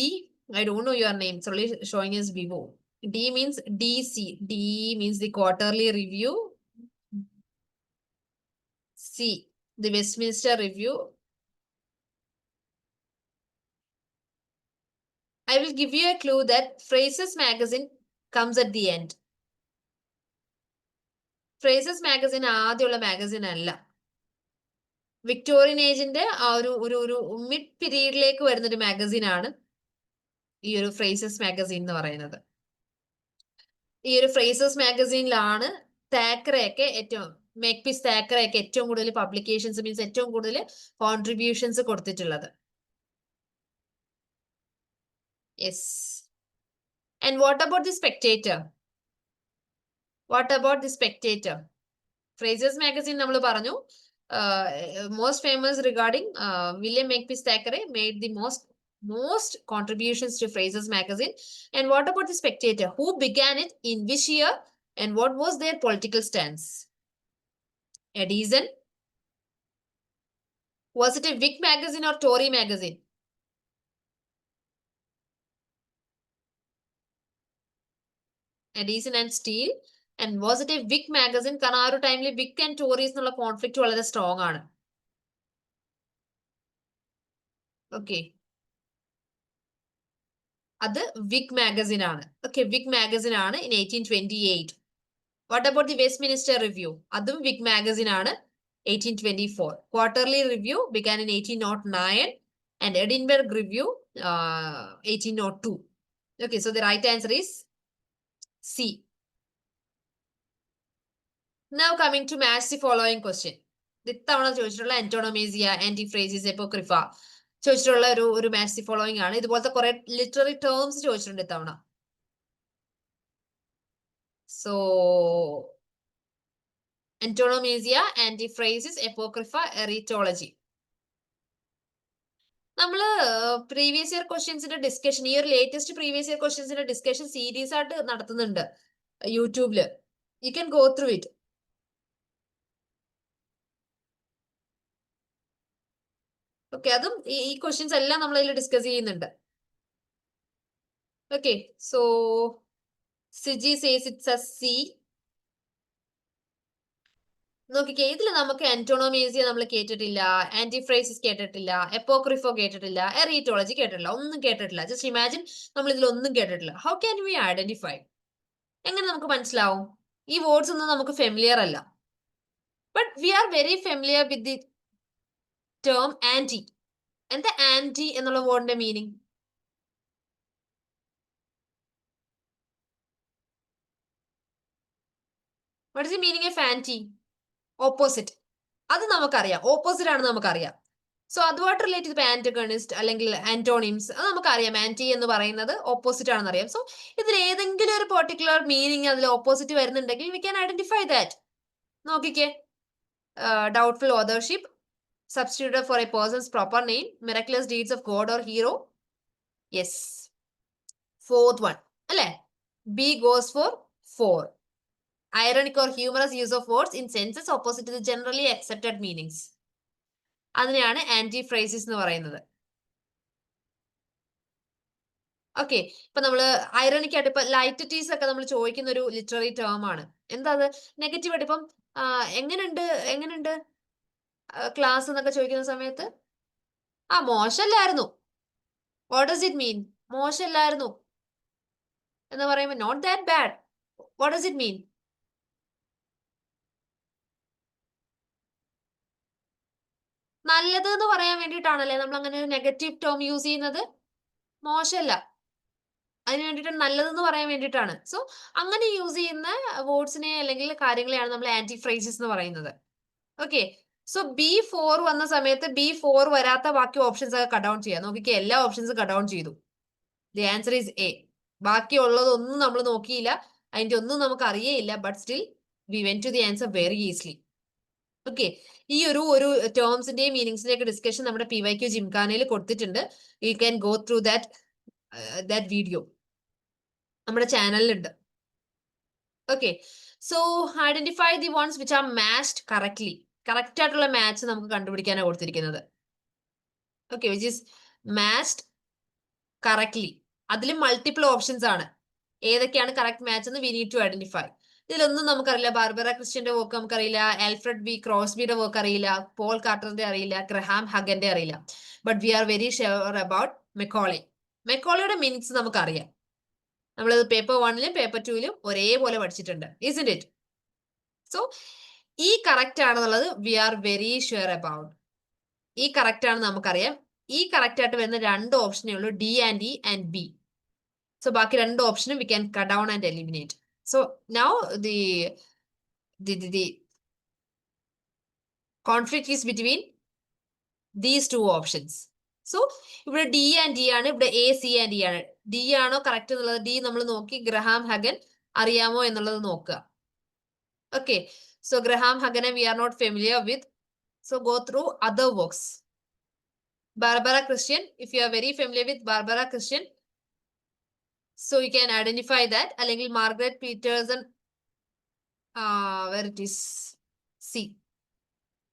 I don't know your name. It's only showing as Vivo. D means DC. D means the Quarterly Review. C, the Westminster Review. I will give you a clue that Fraser's Magazine comes at the end. Fraser's Magazine ആദ്യമുള്ള magazine അല്ല. Victorian ഏജിന്റെ ആ ഒരു mid പീരീഡിലേക്ക് വരുന്നൊരു magazine ആണ് ഈ ഒരു phrases magazine എന്ന് പറയുന്നത്. ഈ ഒരു ഫ്രേസസ് മാഗസിനിലാണ് താക്കറെയൊക്കെ മേക്പീസ് താക്കറെയൊക്കെ ഏറ്റവും കൂടുതൽ പബ്ലിക്കേഷൻസ് മീൻസ് ഏറ്റവും കൂടുതൽ കോൺട്രിബ്യൂഷൻസ് കൊടുത്തിട്ടുള്ളത്. Yes. And what about the Spectator? What about the Spectator? Fraser's Magazine നമ്മൾ പറഞ്ഞു, most famous regarding William Makepeace Thackeray made the most contributions to Fraser's magazine. And what about the Spectator? Who began it, in which year, and what was their political stance? Edison. Was it a Whig magazine or Tory magazine? Edison and Steele. And was it a Whig magazine? കാരണം ആ ഒരു ടൈമിൽ wig and ടോറീസ് എന്നുള്ള conflict വളരെ strong ആണ്. Okay, അത് wig magazine ആണ്. Okay, wig magazine ആണ് in 1828. What about the Westminster review? അതും വിഗ് മാഗസിൻ ആണ്, 1824. Quarterly review began in 1809 and Edinburgh Review 1802. Okay, so the right answer is C. Now coming to match the following question. ഇത്തവണ ചോദിച്ചിട്ടുള്ള ആന്റോണമേസിയ, antiphrasis, എപ്പോക്രിഫ ചോദിച്ചിട്ടുള്ള ഒരു match the following ആണ്. ഇതുപോലത്തെ കുറെ literary terms ചോദിച്ചിട്ടുണ്ട് ഇത്തവണ. So antonomasia, antiphrasis, apocrypha, aretalogy. നമ്മള് പ്രീവിയസ് ഇയർ ക്വസ്റ്റ്യൻസിന്റെ ഡിസ്കഷൻ, ഈ ഒരു ലേറ്റസ്റ്റ് പ്രീവിയസ് ഇയർ ക്വസ്റ്റ്യൻസിന്റെ ഡിസ്കഷൻ സീരീസ് ആയിട്ട് നടത്തുന്നുണ്ട് യൂട്യൂബില്. You can go through it. Okay, അതും ഈ ക്വസ്റ്റ്യൻസ് എല്ലാം നമ്മൾ അതിൽ ഡിസ്കസ് ചെയ്യുന്നുണ്ട്. Okay, so CG says it's a C. നോക്കിക്കേ, ഇതിൽ നമുക്ക് ആന്റോണോമേസിയ നമ്മൾ കേട്ടിട്ടില്ല, ആന്റിഫ്രേസിസ് കേട്ടിട്ടില്ല, എപ്പോക്രിഫോ കേട്ടിട്ടില്ല, എറിറ്റോളജി കേട്ടിട്ടില്ല, ഒന്നും കേട്ടിട്ടില്ല. ജസ്റ്റ് ഇമാജിൻ നമ്മൾ ഇതിൽ ഒന്നും കേട്ടിട്ടില്ല. How can we identify? എങ്ങനെ നമുക്ക് മനസ്സിലാവും? ഈ വേർഡ്സ് ഒന്നും നമുക്ക് ഫെമിലിയർ അല്ല. But we are very familiar with the term anti. എന്താ ആന്റി എന്നുള്ള വേർഡിന്റെ meaning? What is the meaning of anti? Opposite. അത് നമുക്കറിയാം, ഓപ്പോസിറ്റ് ആണ് നമുക്കറിയാം. സോ അതുമായിട്ട് റിലേറ്റ് ചെയ്ത് ആന്റഗണിസ്റ്റ് അല്ലെങ്കിൽ ആന്റോണിംസ്, അത് നമുക്കറിയാം. ആന്റി എന്ന് പറയുന്നത് ഓപ്പോസിറ്റ് ആണെന്ന് അറിയാം. സോ ഇതിൽ ഏതെങ്കിലും ഒരു പെർട്ടിക്കുലർ മീനിങ് അതിൽ ഓപ്പോസിറ്റ് വരുന്നുണ്ടെങ്കിൽ വി ക്യാൻ ഐഡന്റിഫൈ ദാറ്റ്. നോക്കിക്കേ, doubtful authorship, substituted for a person's proper name, miraculous deeds of God or hero. Yes, fourth one അല്ലേ? B goes for 4. Ironic or humorous use of words in senses opposite to the generally accepted meanings. അതിനെയാണ് ആന്റിഫ്രേസിസ് എന്ന് പറയുന്നത്. Okay, ഇപ്പൊ നമ്മള് ഐറണിക് ആയിട്ട് ഇപ്പൊ light ടീസ് ഒക്കെ നമ്മൾ ചോദിക്കുന്ന ഒരു ലിറ്റററി ടേം ആണ്. എന്താ അത്? നെഗറ്റീവ് ആയിട്ട് ഇപ്പം എങ്ങനെയുണ്ട് ക്ലാസ് എന്നൊക്കെ ചോദിക്കുന്ന സമയത്ത് മോശമല്ലായിരുന്നു. What does it mean? മോശമല്ലായിരുന്നു എന്ന് പറയുമ്പോൾ not that bad. What does it mean? നല്ലത് എന്ന് പറയാൻ വേണ്ടിയിട്ടാണല്ലേ നമ്മൾ അങ്ങനെ ഒരു നെഗറ്റീവ് ടേം യൂസ് ചെയ്യുന്നത്? മോശമല്ല, അതിന് വേണ്ടിയിട്ട് നല്ലതെന്ന് പറയാൻ വേണ്ടിയിട്ടാണ്. സോ അങ്ങനെ യൂസ് ചെയ്യുന്ന വേർഡ്സിനെ അല്ലെങ്കിൽ കാര്യങ്ങളെയാണ് നമ്മൾ ആന്റിഫ്രേസിസ് എന്ന് പറയുന്നത്. ഓക്കെ, സോ B4 വന്ന സമയത്ത് B4 വരാത്ത ബാക്കി ഓപ്ഷൻസ് ഒക്കെ കട്ട് ഡൗൺ ചെയ്യാം. നോക്കിക്കേ, എല്ലാ ഓപ്ഷൻസും കട്ട് ഡൗൺ ചെയ്തു. The answer is A. ബാക്കിയുള്ളതൊന്നും നമ്മൾ നോക്കിയില്ല, അതിന്റെ ഒന്നും നമുക്ക് അറിയേയില്ല. But still we went to the answer very easily. Okay, ഈ ഒരു ടേംസിന്റെയും മീനിങ്സിന്റെ ഒക്കെ ഡിസ്കഷൻ നമ്മുടെ PYQ ജിംഖാനയിൽ കൊടുത്തിട്ടുണ്ട്. You can go through that video നമ്മുടെ ചാനലിലുണ്ട്. Okay, so identify the ones which are matched correctly. Correct ആയിട്ടുള്ള മാച്ച് നമുക്ക് കണ്ടുപിടിക്കാനാണ് കൊടുത്തിരിക്കുന്നത്. Okay, which is matched correctly. അതിൽ മൾട്ടിപ്പിൾ ഓപ്ഷൻസ് ആണ്. ഏതൊക്കെയാണ് കറക്റ്റ് മാച്ച് എന്ന് വി നീഡ് ടു ഐഡന്റിഫൈ. ഇതിലൊന്നും നമുക്കറിയില്ല. ബാർബറ ക്രിസ്ത്യന്റെ വർക്ക് നമുക്കറിയില്ല, ആൽഫ്രഡ് ബി ക്രോസ്ബിയുടെ വർക്ക് അറിയില്ല, പോൾ കാർട്ടറിന്റെ അറിയില്ല, ഗ്രഹാം ഹഗന്റെ അറിയില്ല. But we are very sure about Macaulay. മെക്കോളിയുടെ മീനിങ്സ് നമുക്കറിയാം. നമ്മളത് പേപ്പർ 1ലും പേപ്പർ 2ലും ഒരേപോലെ പഠിച്ചിട്ടുണ്ട്. Isn't it? So E correct ആണെന്നുള്ളത് we are very sure about. E correct ആണ് നമുക്കറിയാം. ഈ കറക്റ്റ് ആയിട്ട് വരുന്ന 2 ഓപ്ഷനേ ഉള്ളൂ, D and E and B. So ബാക്കി 2 ഓപ്ഷനും we can cut down and eliminate. So now the conflict is between these 2 options. So ഇവിടെ D and D ആണ്, ഇവിടെ A, C and E ആണ്. D ആണോ കറക്റ്റ് എന്നുള്ളത്? D നമ്മൾ നോക്കി ഗ്രഹാം ഹഗൻ അറിയാമോ എന്നുള്ളത് നോക്കുക. ഓക്കെ, സോ ഗ്രഹാം ഹഗനെ we are not familiar with. So go through other works. Barbara Christian, if you are very familiar with Barbara Christian, so you can identify that. അല്ലെങ്കിൽ Margaret Peterson, where it is C.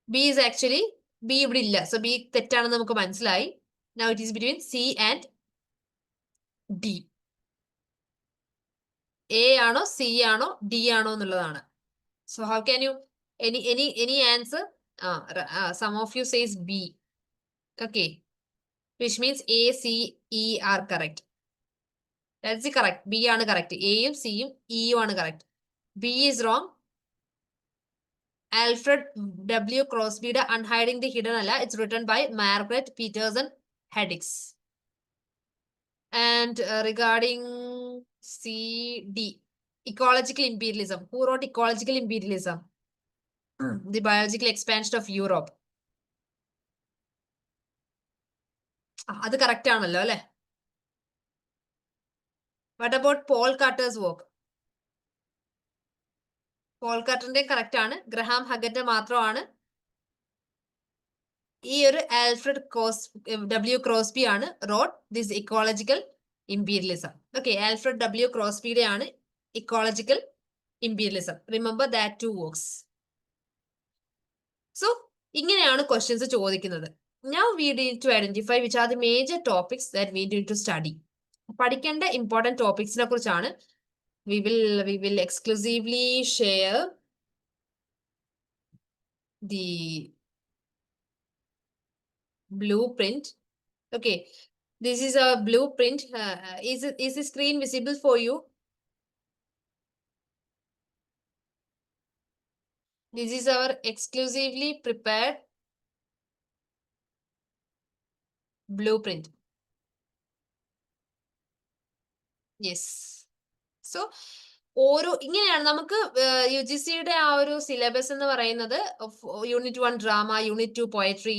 B is actually B ഇവിടെ ഇല്ല. So B തെറ്റാണെന്ന് നമുക്ക് മനസ്സിലായി. Now it is between C and D. A ആണോ C ആണോ D ആണോ എന്നുള്ളതാണ്. So how can you any answer? Some of you says B. Okay. Which means A, C, E are correct. That's the correct. B ആണ് correct. A യും C യും E യും ആണ് correct. B is wrong. Alfred W. Crosbyയുടെ Unhiding the Hidden അല്ല. It's written by Margaret Peterson Haddix. And regarding C, D, ecological imperialism. Who wrote ecological imperialism? The biological expansion of Europe. അത് correct ആണല്ലോ അല്ലെ? What about Paul Carter's work? Paul കാർട്ടറിന്റെ correct ആണ്. Graham ഹഗന്റെ മാത്രമാണ്. ഈ ഒരു ആൽഫ്രഡ് W. ക്രോസ്ബി ആണ് wrote this ecological imperialism. Okay, Alfred W. ക്രോസ്ബിയുടെ ആണ് ecological imperialism. Remember that two works. So ഇങ്ങനെയാണ് ക്വസ്റ്റ്യൻസ് ചോദിക്കുന്നത്. Now we need to identify which are the major topics that we need to study. പഠിക്കേണ്ട important ടോപ്പിക്സിനെ കുറിച്ചാണ് we will exclusively share the blueprint. Okay, this is a blueprint. Is the screen visible for you? This is our exclusively prepared blueprint. Yes. So ഓരോ ഇങ്ങനെയാണ് നമുക്ക് UGCയുടെ ആ ഒരു syllabus എന്ന് പറയുന്നത്. Unit 1 drama, unit 2 poetry,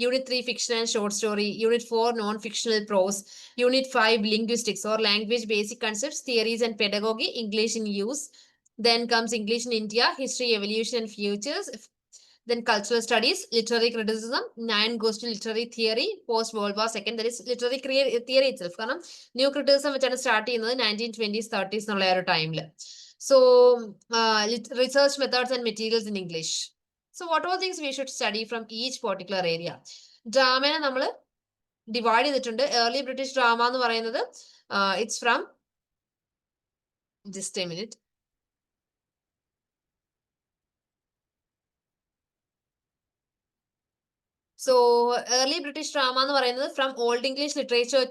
unit 3 fiction and short story, unit 4 non fictional prose, unit 5 linguistics or language basic concepts, theories and pedagogy, English in use. Then comes English in India, history, evolution and futures. Then cultural studies, literary criticism. 9 goes to literary theory, post World War II, that is literary theory itself. കാരണം new criticism വെച്ചാണ് start ചെയ്യുന്നത് 1920s 30s എന്നുള്ള ഒരു ടൈമിൽ. So research methods and materials in English. So what all things we should study from each particular area. ഡ്രാമനെ നമ്മൾ divide ചെയ്തിട്ടുണ്ട്. Early British drama എന്ന് പറയുന്നത് it's from just a minute. So early British drama എന്ന് പറയുന്നത് ഫ്രം old English literature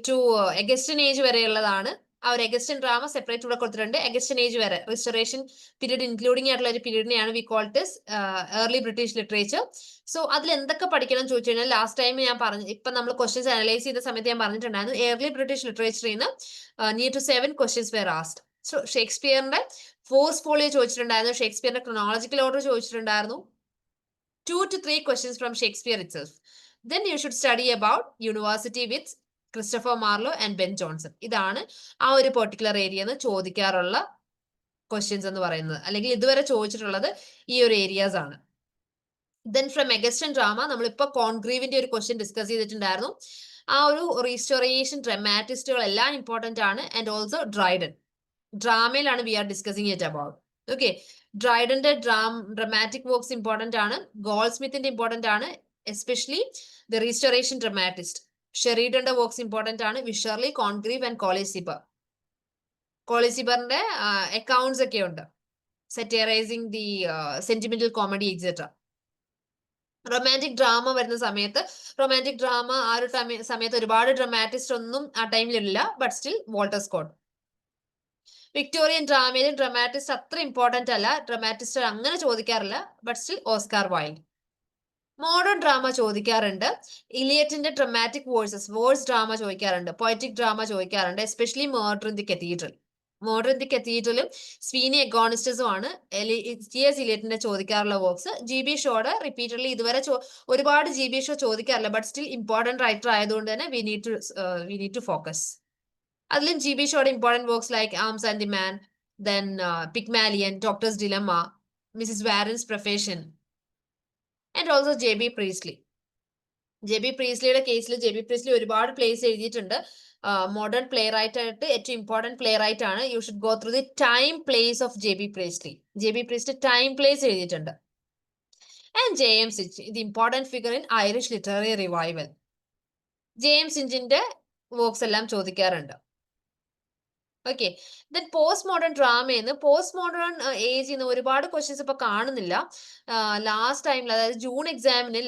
to Augustan age വരെയുള്ളതാണ്. ആ ഒരു എഗസ്റ്റൻ ഡ്രാമ സെപ്പറേറ്റ് ഇവിടെ കൊടുത്തിട്ടുണ്ട്. എഗസ്റ്റൻ ഏജ് വരെ റിസ്റ്റോറേഷൻ പീരീഡ് ഇൻക്ലൂഡിംഗ് ആയിട്ടുള്ള ഒരു പീരീഡിനെയാണ് we call this early British literature. സോ അതിൽ എന്തൊക്കെ പഠിക്കണം ചോദിച്ചു കഴിഞ്ഞാൽ ലാസ്റ്റ് ടൈം ഞാൻ പറഞ്ഞു, ഇപ്പൊ നമ്മൾ ക്വസ്റ്റ്യൻസ് അനലൈസ് ചെയ്ത സമയത്ത് ഞാൻ പറഞ്ഞിട്ടുണ്ടായിരുന്നു ഏർലി ബ്രിട്ടീഷ് ലിറ്ററേച്ചറിൽ നിന്ന് near to 7 questions were asked. So ഷേക്സ്പിയറിന്റെ ഫോഴ്സ് ഫോളിയോ ചോദിച്ചിട്ടുണ്ടായിരുന്നു, ഷേക്സ്പിയറിന്റെ ക്രോണോളജിക്കൽ ഓർഡർ ചോദിച്ചിട്ടുണ്ടായിരുന്നു, 2 to 3 questions from Shakespeare itself. Then you should study about University with Christopher Marlowe and Ben Jonson. ഇതാണ് ആ ഒരു പെർട്ടിക്കുലർ ഏരിയ എന്ന് ചോദിക്കാറുള്ള ക്വസ്റ്റ്യൻസ് എന്ന് പറയുന്നത്, അല്ലെങ്കിൽ ഇതുവരെ ചോദിച്ചിട്ടുള്ളത് ഈ ഒരു ഏരിയാസ് ആണ്. ദെൻ ഫ്രം എഗസ്റ്റൻ ഡ്രാമ നമ്മളിപ്പോ കോൺഗ്രീവിന്റെ ഒരു ക്വസ്റ്റ്യൻ ഡിസ്കസ് ചെയ്തിട്ടുണ്ടായിരുന്നു. ആ ഒരു റീസ്റ്റോറേഷൻ ഡ്രമാറ്റിസ്റ്റുകൾ എല്ലാം ഇമ്പോർട്ടന്റ് ആണ്. ആൻഡ് ഓൾസോ ഡ്രൈഡൻ ഡ്രാമയിലാണ് we are discussing it about. Okay, ഡ്രൈഡന്റെ ഡ്രമാറ്റിക് വർക്ക്സ് ഇമ്പോർട്ടന്റ് ആണ്. ഗോൾഡ് സ്മിത്തിന്റെ ഇമ്പോർട്ടന്റ് ആണ്, എസ്പെഷ്യലി ദ റീസ്റ്റോറേഷൻ ഡ്രമാറ്റിസ്റ്റ്. ഷെറിഡന്റെ വർക്ക്സ് ഇമ്പോർട്ടന്റ് ആണ്. Wycherley, Congreve and Colley Cibber. കോളിസിബറിന്റെ അക്കൗണ്ട്സ് ഒക്കെ ഉണ്ട്, satirising the sentimental comedy etcetera. Romantic drama വരുന്ന സമയത്ത്, റൊമാൻറ്റിക് ഡ്രാമ ആ ഒരു സമയത്ത് ഒരുപാട് ഡ്രമാറ്റിസ്റ്റ് ഒന്നും ആ ടൈമിലില്ല, but still Walter Scott. Victorian ഡ്രാമയിൽ ഡ്രമാറ്റിസ്റ്റ് അത്ര ഇമ്പോർട്ടന്റ് അല്ല, ഡ്രമാറ്റിസ്റ്റ് അങ്ങനെ ചോദിക്കാറില്ല, but still Oscar Wilde. Modern drama ചോദിക്കാറുണ്ട്, ഇലിയറ്റിന്റെ ഡ്രമാറ്റിക് വേഴ്സ് ഡ്രാമ ചോദിക്കാറുണ്ട്, പൊയറ്റിക് ഡ്രാമ ചോദിക്കാറുണ്ട്, especially murder in the cathedral. Murder in the കത്തീഡ്രലും സ്വീനി എഗോണിസ്റ്റസും ആണ് ടി.എസ്. ഇലിയറ്റിന്റെ ചോദിക്കാറുള്ള വർക്ക്സ്. GB ഷോയുടെ റിപ്പീറ്റഡ്ലി ഇതുവരെ ഒരുപാട് GB ഷോ ചോദിക്കാറില്ല, ബട്ട് സ്റ്റിൽ ഇമ്പോർട്ടന്റ് റൈറ്റർ ആയതുകൊണ്ട് തന്നെ വി നീഡ് ടു ഫോക്കസ്. അതിലും GB ഷോയുടെ important works like arms and the man, then Pygmalion, doctor's dilemma, Mrs Warren's profession, and also JB Priestley. JB Priestleyയുടെ കേസിൽ JB Priestley ഒരുപാട് plays എഴുതിയിട്ടുണ്ട്. Modern playwright ആയിട്ട് ഏറ്റവും ഇമ്പോർട്ടന്റ് പ്ലേ റൈറ്റ് ആണ്. You should go through the time plays of JB Priestley. JB Priestley time plays എഴുതിയിട്ടുണ്ട്. And JM Sinch, the important figure in Irish literary revival. JM Sinchന്റെ works എല്ലാം ചോദിക്കാറുണ്ട്. Okay, then post modern ഡ്രാമയെന്ന് post modern age നിന്ന് ഒരുപാട് questions ഇപ്പൊ കാണുന്നില്ല. Last ടൈമിൽ, അതായത്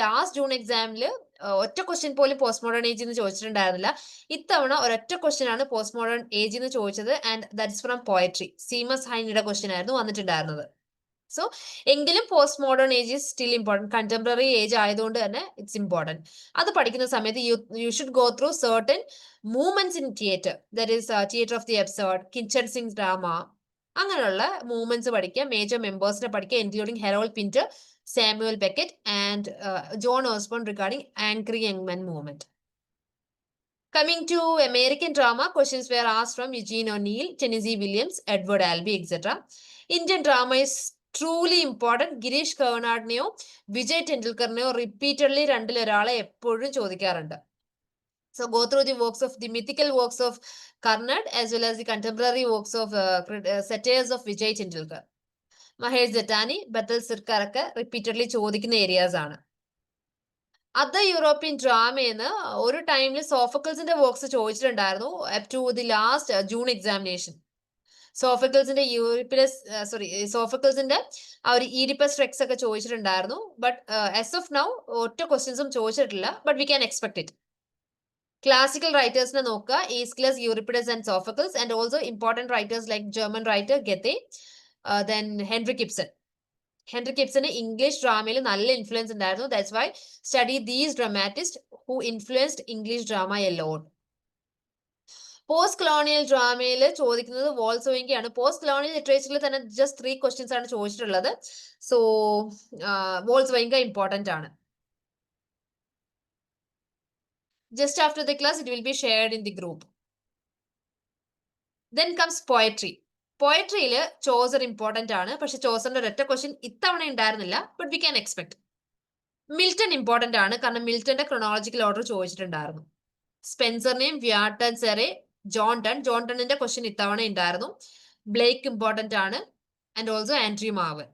ലാസ്റ്റ് ജൂൺ എക്സാമിൽ ഒറ്റ ക്വസ്റ്റ്യൻ പോലും പോസ്റ്റ് മോഡേൺ ഏജ് എന്ന് ചോദിച്ചിട്ടുണ്ടായിരുന്നില്ല. ഇത്തവണ ഒരൊറ്റ ക്വസ്റ്റ്യൻ ആണ് പോസ്റ്റ് മോഡേൺ ഏജ് എന്ന് ചോദിച്ചത്, and that's from poetry. Seamus ഹൈനിയുടെ ക്വസ്റ്റ്യൻ ആയിരുന്നു വന്നിട്ടുണ്ടായിരുന്നത്. സോ എങ്കിലും post modern age is still important. Contemporary age ആയതുകൊണ്ട് തന്നെ ഇറ്റ്സ് ഇമ്പോർട്ടൻറ്റ്. അത് പഠിക്കുന്ന സമയത്ത് you should go through certain movements in theatre, that is theatre of the episode, kitchen sink drama, അങ്ങനെയുള്ള മൂവ്മെന്റ്സ് പഠിക്കുക. മേജർ മെമ്പേഴ്സിനെ പഠിക്കുക, including Harold Pinter, Samuel Beckett and John Osborne regarding angry young men movement. Coming to American drama, questions were asked from Eugene O'Neill, Tennessee Williams, Edward Albee, etc. Indian drama is truly important. Girish കർണാടിനെയോ വിജയ് ടെണ്ടുൽക്കറിനെയോ repeatedly രണ്ടിൽ ഒരാളെ എപ്പോഴും ചോദിക്കാറുണ്ട്. So go through the works of the mythical works of Karnad as well as the contemporary works of satires of Vijay Tendulkar. Mahesh Zatani, Batal Sirkar ഒക്കെ repeatedly ചോദിക്കുന്ന areas ആണ്. Other European ഡ്രാമയെന്ന് ഒരു ടൈമിൽ സോഫക്കിൾസിന്റെ വർക്ക്സ് ചോദിച്ചിട്ടുണ്ടായിരുന്നു up to the last June examination. സോഫക്കിൾസിന്റെ ആ ഒരു ഈഡിപ്പസ് റെക്സ് ഒക്കെ ചോദിച്ചിട്ടുണ്ടായിരുന്നു. ബട്ട് ആസ് ഓഫ് നൗ ഒറ്റ ക്വസ്റ്റ്യൻസും ചോദിച്ചിട്ടില്ല. But we can expect it. Classical റൈറ്റേഴ്സിനെ നോക്കുക, Aeschylus, Euripides and Sophocles, and also important writers like German writer Goethe, then Henry Ibsen. Henry കിപ്സന് ഇംഗ്ലീഷ് ഡ്രാമയിൽ നല്ല ഇൻഫ്ലുവൻസ് ഉണ്ടായിരുന്നു. That's why study these dramatist who influenced English drama a lot. Post colonial ഡ്രാമയിൽ ചോദിക്കുന്നത് വോൾസോയിങ്കാണ്. Post colonial ലിറ്ററേച്ചറിൽ തന്നെ just 3 questions ആണ് ചോദിച്ചിട്ടുള്ളത്. സോ വോൾസോയിങ്ക ഇമ്പോർട്ടന്റ് ആണ്. Just after the class, it will be shared in the group. Then comes poetry. പോയട്രിയിൽ Chaucer important ആണ്. പക്ഷെ ചോസറിന്റെ ഒരൊറ്റ ക്വസ്റ്റ്യൻ ഇത്തവണ ഉണ്ടായിരുന്നില്ല. But we can expect. Milton important ആണ്, കാരണം മിൽട്ടന്റെ ക്രൊണോളജിക്കൽ ഓർഡർ ചോദിച്ചിട്ടുണ്ടായിരുന്നു. സ്പെൻസറിനെയും വ്യാട്ടൻ സെറെ, ജോൺടണിന്റെ ക്വസ്റ്റ്യൻ ഇത്തവണ ഉണ്ടായിരുന്നു. ബ്ലേക്ക് ഇമ്പോർട്ടന്റ് ആണ്, and also Andrew Marvell.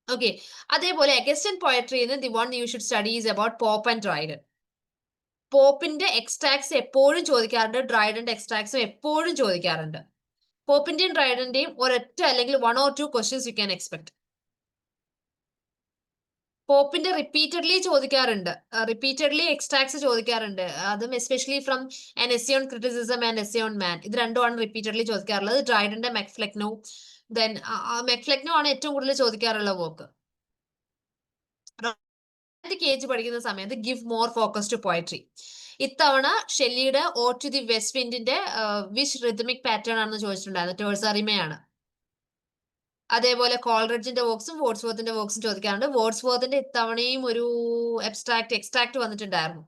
Okay, അതേപോലെ അഗസ്റ്റൻ പോയട്രിന്ന് the one you should study is about Pope and Dryden. പോപ്പിന്റെ എക്സ്ട്രാക്ട്സ് എപ്പോഴും ചോദിക്കാറുണ്ട്, ഡ്രൈഡന്റെ എക്സ്ട്രാക്ട്സും എപ്പോഴും ചോദിക്കാറുണ്ട്. പോപ്പിന്റെയും ഡ്രൈഡന്റെയും ഒരൊറ്റ അല്ലെങ്കിൽ 1 or 2 questions you can expect. പോപ്പിന്റെ റിപ്പീറ്റഡ്ലി ചോദിക്കാറുണ്ട്, റിപ്പീറ്റഡ്ലി എക്സ്ട്രാക്ട്സ് ചോദിക്കാറുണ്ട്. അതും especially from an essay on criticism and essay on man. ഇത് രണ്ടുമാണ് റിപ്പീറ്റഡ്ലി ചോദിക്കാറുള്ളത്. ഡ്രൈഡന്റെ മെക്ഫ്ലെക്നോ, ദെൻ മെക്ഫ്ലെക്നോ ആണ് ഏറ്റവും കൂടുതൽ ചോദിക്കാറുള്ള വർക്ക്. ഏജ് പഠിക്കുന്ന സമയത്ത് give more focus to poetry. ഇത്തവണ ഷെല്ലിയുടെ ഓ ടു ദി വെസ്റ്റ് വിൻഡിന്റെ വിച്ച് റിതമിക് പാറ്റേൺ ആണെന്ന് ചോദിച്ചിട്ടുണ്ടായിരുന്നു. ടേഴ്സറിമയാണ്. അതേപോലെ കോൾറിഡ്ജിന്റെ വർക്ക്സും വേർഡ്സ്വർത്തിന്റെ വർക്ക്സും ചോദിക്കാറുണ്ട്. വേർഡ്സ്വർത്തിന്റെ ഇത്തവണയും ഒരു എക്സ്ട്രാക്ട് വന്നിട്ടുണ്ടായിരുന്നു.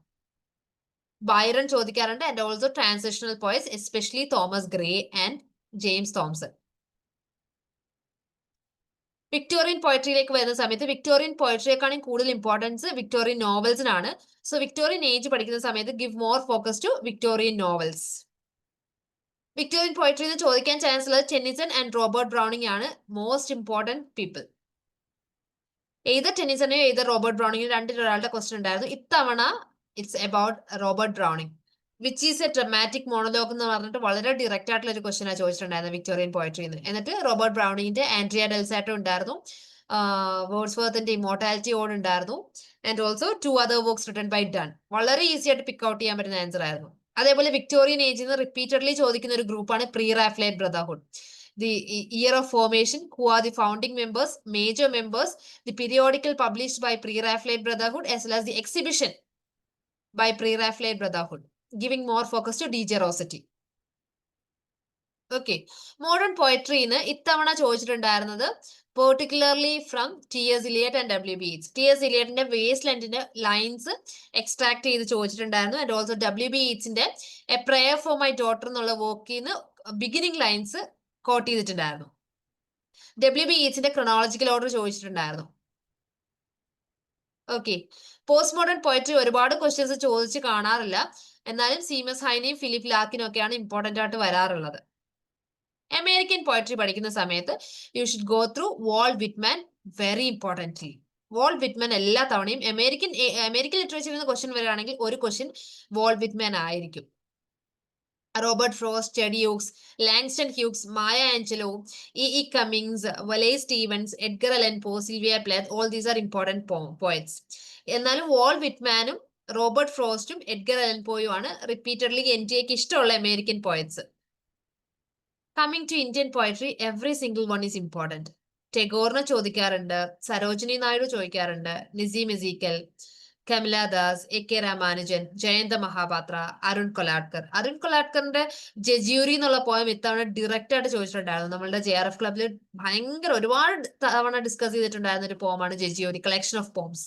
ബൈറൺ ചോദിക്കാറുണ്ട്, and also transitional poets, especially Thomas Gray and James Thomson. Victorian പോയട്രിയിലേക്ക് വരുന്ന സമയത്ത് വിക്ടോറിയൻ പോയട്രിയെക്കാളും കൂടുതൽ ഇമ്പോർട്ടൻസ് വിക്ടോറിയൻ നോവൽസിനാണ്. സോ വിക്ടോറിയൻ ഏജ് പഠിക്കുന്ന സമയത്ത് give more focus to Victorian novels. Victorian poetry എന്ന് ചോദിക്കാൻ ചാൻസ് ഉള്ളത് ടെന്നിസൺ ആൻഡ് റോബർട്ട് ബ്രൗണിംഗ് ആണ് മോസ്റ്റ് ഇമ്പോർട്ടന്റ് പീപ്പിൾ. ഏതർ ടെന്നിസണെയോ ഏതർ റോബർട്ട് ബ്രൗണിംഗോ രണ്ടിലൊരാളുടെ ക്വസ്റ്റ്യൻ ഉണ്ടായിരുന്നു. ഇത്തവണ it's about Robert Browning. Which is a dramatic monologue എന്ന് പറഞ്ഞിട്ട് വളരെ ഡയറക്റ്റ് ആയിട്ടുള്ള ഒരു ക്വസ്റ്റ്യൻ ആണ് ചോദിച്ചിട്ടുണ്ടായിരുന്നത് വിക്ടോറിയൻ പോയട്രിന്ന്. എന്നിട്ട് റോബർട്ട് ബ്രൗണിങ്ങിന്റെ ആൻഡ്രിയ ഡെൽസാറ്റോ ഉണ്ടായിരുന്നു, വേർഡ്സ്വർത്തിന്റെ ഇമോർട്ടാലിറ്റി ഓഡ് ഉണ്ടായിരുന്നു, and also 2 other works written by done. വളരെ ഈസി ആയിട്ട് പിക്ക് ഔട്ട് ചെയ്യാൻ പറ്റുന്ന ആൻസർ ആയിരുന്നു. അതേപോലെ വിക്ടോറിയൻ ഏജിൽ നിന്ന് റിപ്പീറ്റഡ്ലി ചോദിക്കുന്ന ഒരു ഗ്രൂപ്പാണ് pre Raphaelite brotherhood. The year of formation, who are the founding members, major members, the periodical published by Pre-Raphaelite Brotherhood, as well as the exhibition by Pre-Raphaelite Brotherhood, giving more focus to DJ Rossetti. Okay, modern poetry in ഇത്തവണ ചോദിച്ചിട്ടുണ്ടായിരുന്നത് particularly from T S. Eliot and W.B. Yeats. T S. ഇലിയട്ടിന്റെ waste ലാൻഡിന്റെ lines extract ചെയ്ത് ചോദിച്ചിട്ടുണ്ടായിരുന്നു, and also W.B. Yeatsന്റെ a prayer for my daughter എന്നുള്ള വർക്കിൽ നിന്ന് ബിഗിനിങ് ലൈൻസ് കോട്ട് ചെയ്തിട്ടുണ്ടായിരുന്നു. W.B. Yeatsന്റെ ക്രൊണോളജിക്കൽ ഓർഡർ ചോദിച്ചിട്ടുണ്ടായിരുന്നു. ഓക്കെ. പോസ്റ്റ് മോഡേൺ പോയട്രി ഒരുപാട് ക്വസ്റ്റ്യൻസ് ചോദിച്ച് കാണാറില്ല. എന്നാലും സീമസ് ഹൈനെയും ഫിലിപ്പ് ലാക്കിനും ഒക്കെയാണ് ഇമ്പോർട്ടന്റ് ആയിട്ട് വരാറുള്ളത്. അമേരിക്കൻ പോയട്രി പഠിക്കുന്ന സമയത്ത് you should go through Walt Whitman very importantly. Walt Whitman എല്ലാ തവണയും അമേരിക്കൻ ലിറ്ററേച്ചറിൽ നിന്ന് ക്വസ്റ്റ്യൻ വരികയാണെങ്കിൽ ഒരു ക്വസ്റ്റ്യൻ വാൾ വിറ്റ്മാൻ ആയിരിക്കും. Robert Frost, Ted Hughes, Langston Hughes, Maya Angelou, E Cummings, Wallace Stevens, Edgar Allan Poe, Sylvia Plath, all these are important poets. എന്നാലും Walt വിറ്റ്മാനും Robert ഫ്രോസ്റ്റും എഡ്ഗർ അലൻ പോയും ആണ് റിപ്പീറ്റഡ്ലി NTAക്ക് ഇഷ്ടമുള്ള American poets. Coming to Indian poetry, every single one is important. ടെഗോറിനെ ചോദിക്കാറുണ്ട്, സരോജിനി നായിഡു ചോദിക്കാറുണ്ട്, നിസീം എസീക്കൽ, Kamala Das, AK Ramanujan, Jayanta Mahapatra, Arun കൊലാട്കർ. Arun കൊലാട്കറിന്റെ ജെജ്യൂരി എന്നുള്ള പോയം ഇത്തവണ ഡയറക്റ്റ് ആയിട്ട് ചോദിച്ചിട്ടുണ്ടായിരുന്നു. നമ്മളുടെ JRF ക്ലബിൽ ഭയങ്കര ഒരുപാട് തവണ ഡിസ്കസ് ചെയ്തിട്ടുണ്ടായിരുന്ന ഒരു പോമാണ് ജെജ്യൂരി, കളക്ഷൻ ഓഫ് പോംസ്.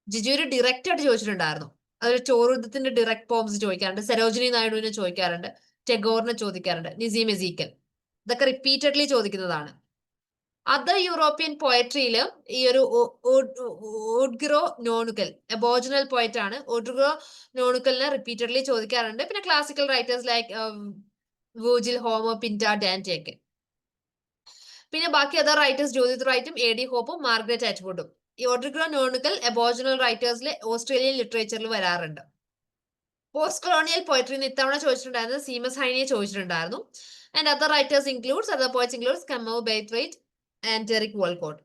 ജെജ്യൂരി ഡയറക്റ്റ് ആയിട്ട് ചോദിച്ചിട്ടുണ്ടായിരുന്നു. അതിൽ ചോറുദത്തിന്റെ ഡയറക്റ്റ് പോംസ് ചോദിക്കാറുണ്ട്, സരോജിനി നായിഡുവിനെ ചോദിക്കാറുണ്ട്, ടെഗോറിനെ ചോദിക്കാറുണ്ട്, നിസീം എസീക്കൽ. ഇതൊക്കെ റിപ്പീറ്റഡ്ലി ചോദിക്കുന്നതാണ്. അതർ യൂറോപ്യൻ പോയട്രിയിൽ ഈ ഒരു ഓഡ്ഗ്രോ നോണുക്കൽ അബോർജിനൽ പോയറ്റ് ആണ്. ഓഡ്ഗ്രോ നോണുക്കലിനെ റിപ്പീറ്റഡ്ലി ചോദിക്കാറുണ്ട്. പിന്നെ ക്ലാസിക്കൽ റൈറ്റേഴ്സ് ലൈക്ക് വൂജിൽ, ഹോമർ, പിന്റ, ഡാൻറ്റെ ഒക്കെ. പിന്നെ ബാക്കി അതർ റൈറ്റേഴ്സ് ജോദിത് റൈറ്റും AD ഹോപ്പും മാർഗരറ്റ് അറ്റ്വുഡും. ഈ ഓഡ്ഗ്രോ നോണുക്കൽ അബോർജിനൽ റൈറ്റേഴ്സിലെ ഓസ്ട്രേലിയൻ ലിറ്ററേച്ചറിൽ വരാറുണ്ട്. പോസ്റ്റ് കൊളോണിയൽ പോയട്രിന്ന് ഇത്തവണ ചോദിച്ചിട്ടുണ്ടായിരുന്നത് സീമസ് ഹൈനിയെ ചോദിച്ചിട്ടുണ്ടായിരുന്നു. And other writers includes other poets includes Kamau Brathwaite and Derek Walcott.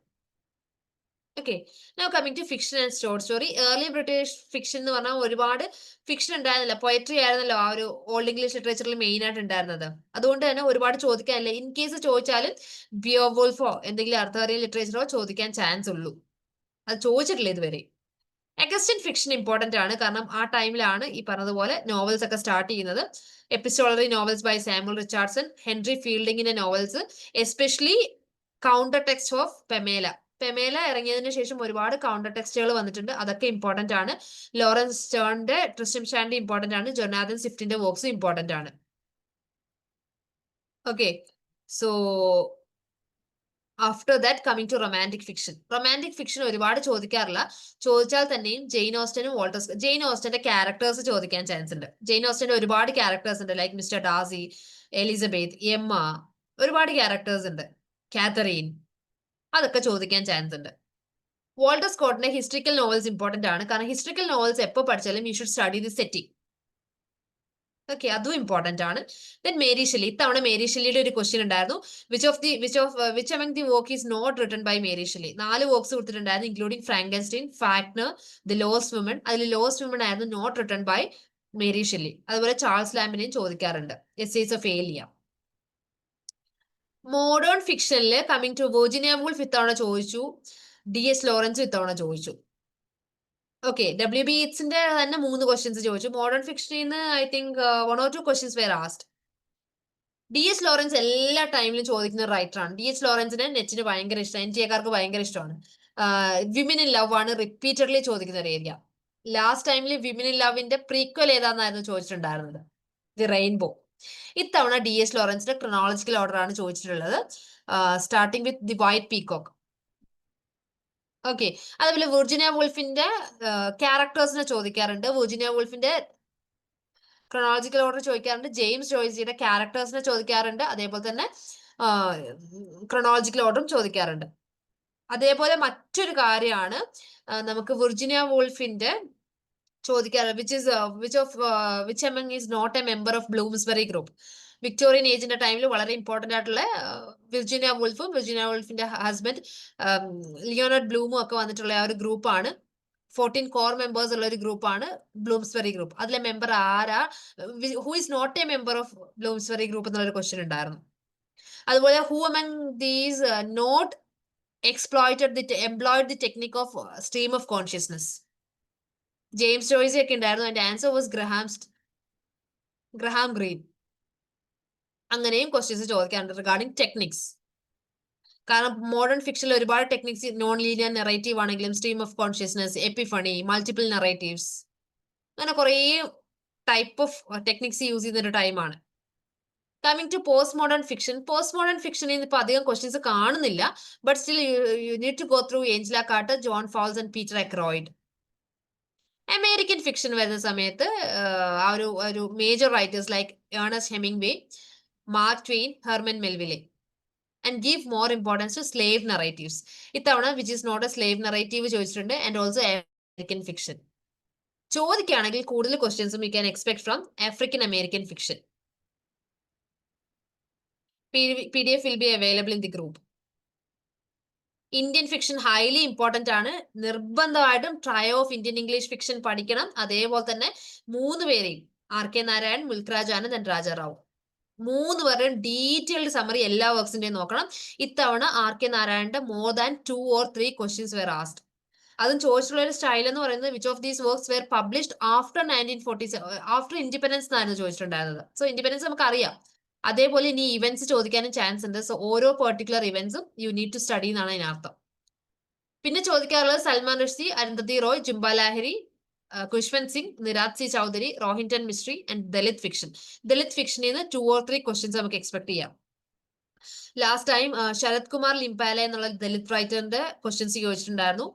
Okay, now coming to fiction and short story. Early British fiction എന്ന് പറഞ്ഞാൽ ഒരുപാട് fiction ഉണ്ടായിരുന്നില്ല, poetry ആയിരുന്നല്ലോ ആ ഒരു ഓൾഡ് ഇംഗ്ലീഷ് ലിറ്ററേച്ചറിൽ മെയിൻ ആയിട്ട് ഉണ്ടായിരുന്നത്. അതുകൊണ്ട് തന്നെ ഒരുപാട് ചോദിക്കാനില്ല. ഇൻ കേസ് ചോദിച്ചാലും ബിയോവോൾഫോ എന്തെങ്കിലും അർത്ഥറിയൽ ലിറ്ററേച്ചറോ ചോദിക്കാൻ ചാൻസ് ഉള്ളൂ. അത് ചോദിച്ചിട്ടില്ല ഇതുവരെ. അഗസ്റ്റൻ ഫിക്ഷൻ ഇമ്പോർട്ടന്റ് ആണ്, കാരണം ആ ടൈമിലാണ് ഈ പറഞ്ഞതുപോലെ നോവൽസ് ഒക്കെ സ്റ്റാർട്ട് ചെയ്യുന്നത്. Epistolary novels by Samuel Richardson, Henry ഫീൽഡിങ്ങിന്റെ novels, especially counter text of Pamela. Pamela ഇറങ്ങിയതിനു ശേഷം ഒരുപാട് കൗണ്ടർ ടെക്സ്റ്റുകൾ വന്നിട്ടുണ്ട്, അതൊക്കെ ഇമ്പോർട്ടന്റ് ആണ്. ലോറൻസ് സ്റ്റേണിന്റെ ട്രിസ്റ്റം ഷാൻഡി ഇമ്പോർട്ടന്റ് ആണ്. ജൊനാഥൻ സ്വിഫ്റ്റിന്റെ വർക്ക്സ് ഇമ്പോർട്ടന്റ് ആണ്. Okay, so after that coming to romantic fiction. Romantic fiction ഒരുപാട് ചോദിക്കാറില്ല. ചോദിച്ചാൽ തന്നെയും ജെയിൻ ഓസ്റ്റനും ജെയിൻ ഓസ്റ്റന്റെ ക്യാരക്ടേഴ്സ് ചോദിക്കാൻ ചാൻസ് ഉണ്ട്. ജെയിൻ ഓസ്റ്റന്റെ ഒരുപാട് ക്യാരക്ടേഴ്സ് ഉണ്ട്, like Mr Darcy, Elizabeth, Emma, ഒരുപാട് ക്യാരക്ടേഴ്സ് ഉണ്ട്, കാതറീൻ, അതൊക്കെ ചോദിക്കാൻ ചാൻസ് ഉണ്ട്. വാൾട്ടർ സ്കോട്ടിന്റെ ഹിസ്റ്ററിക്കൽ നോവൽസ് ഇമ്പോർട്ടന്റ് ആണ്, കാരണം ഹിസ്റ്ററിക്കൽ നോവൽസ് എപ്പോൾ പഠിച്ചാലും you should study the setting. Okay, അതും ഇമ്പോർട്ടന്റ് ആണ്. Then Mary Shelley. ഇത്തവണ മേരി ഷെല്ലിയുടെ ഒരു ക്വസ്റ്റ്യൻ ഉണ്ടായിരുന്നു, which among the work is not written by Mary Shelley. 4 works കൊടുത്തിട്ടുണ്ടായിരുന്നു, including Frankenstein, Falkner, the lost woman. അതിൽ ലോസ്റ്റ് വുമൺ ആയിരുന്നു not written by Mary Shelley. അതുപോലെ ചാൾസ് ലാമ്പിനെയും ചോദിക്കാറുണ്ട്, എസ്സേസ് ഓഫ് ഏലിയ. മോഡേൺ ഫിക്ഷനിൽ കമ്മിങ് ടു വെർജിനിയ വൂൾഫ് ഇത്തവണ ചോദിച്ചു, DS Lawrence ഇത്തവണ ചോദിച്ചു. ഓക്കെ, WB യിറ്റ്സിന്റെ തന്നെ 3 ക്വസ്റ്റ്യൻസ് ചോദിച്ചു. മോഡേൺ ഫിക്ഷനിൽ നിന്ന് I think 1 or 2 questions were asked. DS Lawrence എല്ലാ ടൈമിലും ചോദിക്കുന്ന റൈറ്റർ ആണ്. DS ലോറൻസിന് നെറ്റിന് ഭയങ്കര ഇഷ്ടമാണ്, NTAക്കാർക്ക് ഭയങ്കര ഇഷ്ടമാണ്. വിമൻ ഇൻ ലവ് ആണ് റിപ്പീറ്റഡ്ലി ചോദിക്കുന്ന ഒരു ഏരിയ. ലാസ്റ്റ് ടൈമിൽ വിമൻ ഇൻ ലവിന്റെ പ്രീക്വൽ ഏതാന്നായിരുന്നു ചോദിച്ചിട്ടുണ്ടായിരുന്നത്, ദി റെയിൻബോ. ഇത്തവണ DS ലോറൻസിന്റെ ക്രൊണോളജിക്കൽ ഓർഡർ ആണ് ചോദിച്ചിട്ടുള്ളത്, starting with the white peacock. Okay, അതുപോലെ വെർജിനിയ വൂൾഫിന്റെ ക്യാരക്ടേഴ്സിനെ ചോദിക്കാറുണ്ട്, വെർജിനിയ വൂൾഫിന്റെ ക്രൊണോളജിക്കൽ ഓർഡർ ചോദിക്കാറുണ്ട്, ജെയിംസ് ജോയ്സിയുടെ ക്യാരക്ടേഴ്സിനെ ചോദിക്കാറുണ്ട്, അതേപോലെ തന്നെ ക്രൊണോളജിക്കൽ ഓർഡറും ചോദിക്കാറുണ്ട്. അതേപോലെ മറ്റൊരു കാര്യമാണ് നമുക്ക് വെർജിനിയ വൂൾഫിന്റെ ചോദിക്കാറ്, which among is not a member of Bloomsbury group. Victorian ഏജിന്റെ ടൈമിൽ വളരെ ഇമ്പോർട്ടന്റ് ആയിട്ടുള്ള വിർജിനിയ വൂൾഫും വിർജിനിയ വൂൾഫിന്റെ ഹസ്ബൻഡ് ലിയോണാർഡ് ബ്ലൂമും ഒക്കെ വന്നിട്ടുള്ള ആ ഒരു ഗ്രൂപ്പാണ്. 14 കോർ മെമ്പേഴ്സ് ഉള്ള ഒരു ഗ്രൂപ്പാണ് ബ്ലൂംസ്ബറി ഗ്രൂപ്പ്. അതിലെ മെമ്പർ ആരാ, who is not a member of Bloomsbury group എന്നുള്ളൊരു ക്വസ്റ്റ്യൻ ഉണ്ടായിരുന്നു. അതുപോലെ who among these not employed the technique of stream of consciousness. James Joyce ഒക്കെ ഉണ്ടായിരുന്നു. അതിന്റെ ആൻസർ വാസ് ഗ്രഹാം ഗ്രീൻ. അങ്ങനെയും ക്വസ്റ്റ്യൻസ് ചോദിക്കാറുണ്ട് റിഗാർഡിംഗ് ടെക്നിക്സ്. കാരണം മോഡേൺ ഫിക്ഷനിൽ ഒരുപാട് ടെക്നിക്സ്, നോൺ ലീനിയർ നെറേറ്റീവ് ആണെങ്കിലും stream of consciousness, epiphany, multiple narratives, അങ്ങനെ കുറേ ടൈപ്പ് ഓഫ് ടെക്നിക്സ് യൂസ് ചെയ്യുന്ന ഒരു ടൈമാണ്. Coming to post modern fiction. Post modern ഫിക്ഷനിൽ ഇപ്പൊ അധികം ക്വസ്റ്റ്യൻസ് കാണുന്നില്ല, but still you need to go through Angela Carter, John Fowles and Peter Ackroyd. American fiction വരുന്ന സമയത്ത് ആ ഒരു major writers like Ernest Hemingway, Mark Twain, Herman Melville. And give more importance to slave narratives. ഇത്തവണ which is not a slave narrative ചോദിച്ചിട്ടുണ്ട്. And also American fiction ചോദിക്കുകയാണെങ്കിൽ കൂടുതൽ ക്വസ്റ്റ്യൻസും you can expect from African American fiction. PDF will be available in the group. Indian fiction highly important ആണ്. നിർബന്ധമായിട്ടും trio of Indian English fiction പഠിക്കണം. അതേപോലെ തന്നെ 3 പേരെയും RK നാരായൺ, മുൽക്രാജ് ആനന്ദ് ആൻഡ് രാജാറാവു, 3 പേരുടെയും ഡീറ്റെയിൽഡ് സമ്മറി എല്ലാ വർക്സിന്റെയും നോക്കണം. ഇത്തവണ RK നാരായണന്റെ more than 2 or 3 questions were asked. അതും ചോദിച്ചിട്ടുള്ള ഒരു സ്റ്റൈൽ എന്ന് പറയുന്നത് which of these works were published after 1947, after independence എന്നായിരുന്നു ചോദിച്ചിട്ടുണ്ടായിരുന്നത്. സോ ഇൻഡിപെൻഡൻസ് നമുക്ക് അറിയാം. അതേപോലെ ഇനി ഇവന്റ്സ് ചോദിക്കാനും ചാൻസ് ഉണ്ട്. സോ ഓരോ പെർട്ടിക്കുലർ ഇവന്റ്സും യു നീഡ് ടു സ്റ്റഡി എന്നാണ് അതിനർത്ഥം. പിന്നെ ചോദിക്കാറുള്ളത് Salman Rushdie, Arundhati Roy, Jhumpa Lahiri, Khushwant Singh, Nirad C Chaudhuri, Rohinton Mistry and Dalit fiction. Dalit ഫിക്ഷനിൽ നിന്ന് 2 or 3 ക്വസ്റ്റ്യൻസ് നമുക്ക് എക്സ്പെക്ട് ചെയ്യാം. ലാസ്റ്റ് ടൈം ശരത് കുമാർ ലിംപാല എന്നുള്ള ദലിത് റൈറ്ററിന്റെ ക്വസ്റ്റ്യൻസ് ചോദിച്ചിട്ടുണ്ടായിരുന്നു.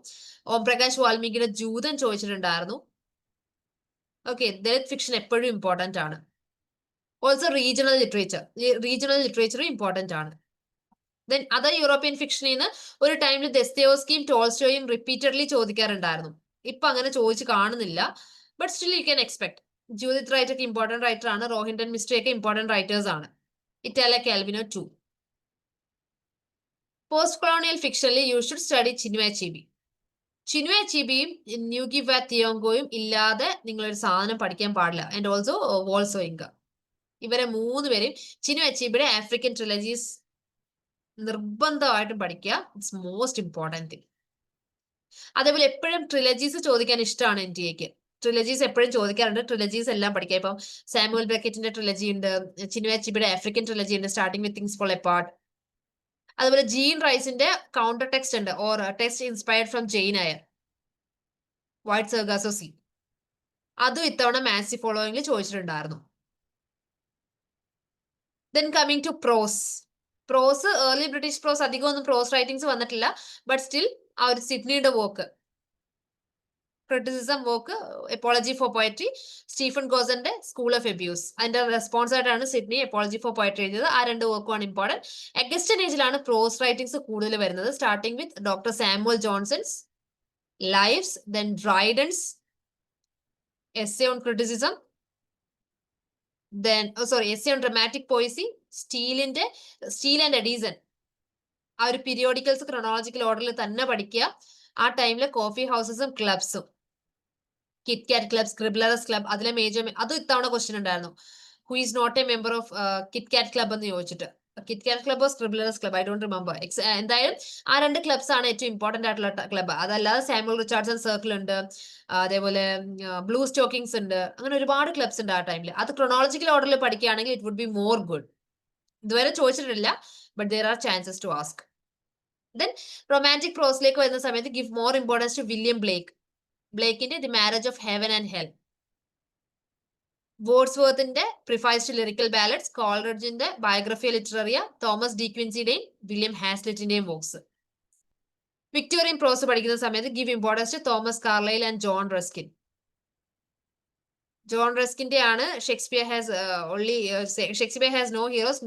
ഓം പ്രകാശ് വാൽമീകിയുടെ ജൂതൻ ചോദിച്ചിട്ടുണ്ടായിരുന്നു. ഓക്കെ, ദലിത് ഫിക്ഷൻ എപ്പോഴും ഇമ്പോർട്ടന്റ് ആണ്. ഓൾസോ റീജിയണൽ ലിറ്ററേച്ചറും ഇമ്പോർട്ടന്റ് ആണ്. ദെൻ അതർ യൂറോപ്യൻ ഫിക്ഷനിൽ നിന്ന് ഒരു ടൈമിൽ ദസ്തയേവ്സ്കിയും ടോൾസ്റ്റോയും റിപ്പീറ്റഡ്ലി ചോദിക്കാറുണ്ടായിരുന്നു. ഇപ്പൊ അങ്ങനെ ചോദിച്ചു കാണുന്നില്ല, but still you can expect. Judith Wright ഒക്കെ ഇമ്പോർട്ടന്റ് റൈറ്റർ ആണ്. റോഹിൻടൺ മിസ്ട്രി ഒക്കെ ഇമ്പോർട്ടന്റ് റൈറ്റേഴ്സ് ആണ്. Italo Calvino 2. പോസ്റ്റ് കൊളോണിയൽ ഫിക്ഷനിൽ you should study Chinua Achebe. Chinua അച്ചീബിയും ന്യൂഗി വാ തിയോങ്കോയും ഇല്ലാതെ നിങ്ങളൊരു സാധനം പഠിക്കാൻ പാടില്ല. And also Wole Soyinka. ഇവരെ 3 പേരെയും ചിനുവ അച്ചീബിയുടെ ആഫ്രിക്കൻ ട്രിലജീസ് നിർബന്ധമായിട്ടും പഠിക്കുക. It's most important thing. അതേപോലെ എപ്പോഴും ട്രിലജീസ് ചോദിക്കാൻ ഇഷ്ടമാണ് NTA-ക്ക്. ട്രിലജീസ് എപ്പോഴും ചോദിക്കാറുണ്ട്. ട്രിലജീസ് എല്ലാം പഠിക്കുക. ഇപ്പം സാമുവൽ ബെക്കറ്റിന്റെ ട്രിലജി ഉണ്ട്, ചിനുവ അച്ചീബിയുടെ ആഫ്രിക്കൻ ട്രിലജി ഉണ്ട്, starting with things fall apart. അതുപോലെ ജീൻ റൈസിന്റെ കൗണ്ടർ ടെക്സ്റ്റ് ഉണ്ട്, or text inspired from Jane Eyre, Wide Sargasso Sea. അതും ഇത്തവണ മാസി ഫോളോയിങ്ങിൽ ചോദിച്ചിട്ടുണ്ടായിരുന്നു. Then coming to prose. Prose early British prose അധികം ഒന്നും പ്രോസ് റൈറ്റിംഗ്സ് വന്നിട്ടില്ല, ബട്ട് സ്റ്റിൽ ആ ഒരു സിഡ്നിയുടെ work, criticism work, apology for poetry, Stephen ഗോസന്റെ സ്കൂൾ ഓഫ് എബ്യൂസ്, അതിന്റെ റെസ്പോൺസ് ആയിട്ടാണ് സിഡ്നി എപ്പോളജി ഫോർ പോയട്രി എഴുതിയത്. ആ 2 വർക്കുമാണ് ഇമ്പോർട്ടന്റ്. അഗസ്റ്റൻ ഏജിലാണ് പ്രോസ് റൈറ്റിംഗ്സ് കൂടുതൽ വരുന്നത്, starting with doctor Samuel Johnson's lives, then Dryden's essay on criticism, then essay on dramatic poesy, Steele and Addison. ആ ഒരു പീരിയോഡിക്കൽസ് ക്രോണോളജിക്കൽ ഓർഡറിൽ തന്നെ പഠിക്കുക. ആ ടൈമിലെ കോഫി ഹൗസസും ക്ലബ്സും, കിറ്റ്കാറ്റ് ക്ലബ്, സ്ക്രിബ്ലറസ് ക്ലബ്, അതിലെ മേജർ. അതും ഇത്തവണ ക്വസ്റ്റ്യൻ ഉണ്ടായിരുന്നു. Who is not a member of Kit Cat club എന്ന് ചോദിച്ചിട്ട്. Kit Cat club Scriblerus club, I don't remember. എന്തായാലും ആ 2 ക്ലബ്സ് ആണ് ഏറ്റവും ഇമ്പോർട്ടന്റ് ആയിട്ടുള്ള ക്ലബ്. അതല്ലാതെ സാമുവൽ റിച്ചാർഡ്സൺ സർക്കിൾ ഉണ്ട്, അതേപോലെ ബ്ലൂ സ്റ്റോക്കിങ്സ് ഉണ്ട്. അങ്ങനെ ഒരുപാട് ക്ലബ്സ് ഉണ്ട് ആ ടൈമിൽ. അത് ക്രോണോളജിക്കൽ ഓർഡറിൽ പഠിക്കുകയാണെങ്കിൽ it would be more good. ഇതുവരെ ചോദിച്ചിട്ടില്ല, but there are chances to ask. Then romantic പ്രോസിലേക്ക് വരുന്ന സമയത്ത് give more importance to William ബ്ലേക്കിന്റെ the marriage of heaven and hell, വേർഡ്സ്വർത്തിന്റെ പ്രിഫൈസ് ടു ലിറിക്കൽ ബാലഡ്സ്, കോൾറിഡ്ജിന്റെ ബയോഗ്രഫിയ ലിറ്റററിയ, തോമസ് ഡി ക്വിൻസിയുടെയും William ഹാസ്ലെറ്റിന്റെയും വർക്ക്സ്. വിക്ടോറിയൻ പ്രോസ് പഠിക്കുന്ന സമയത്ത് give importance to Thomas Carlyle and John Ruskin. John റസ്കിന്റെ ആണ് Shakespeare has no heroes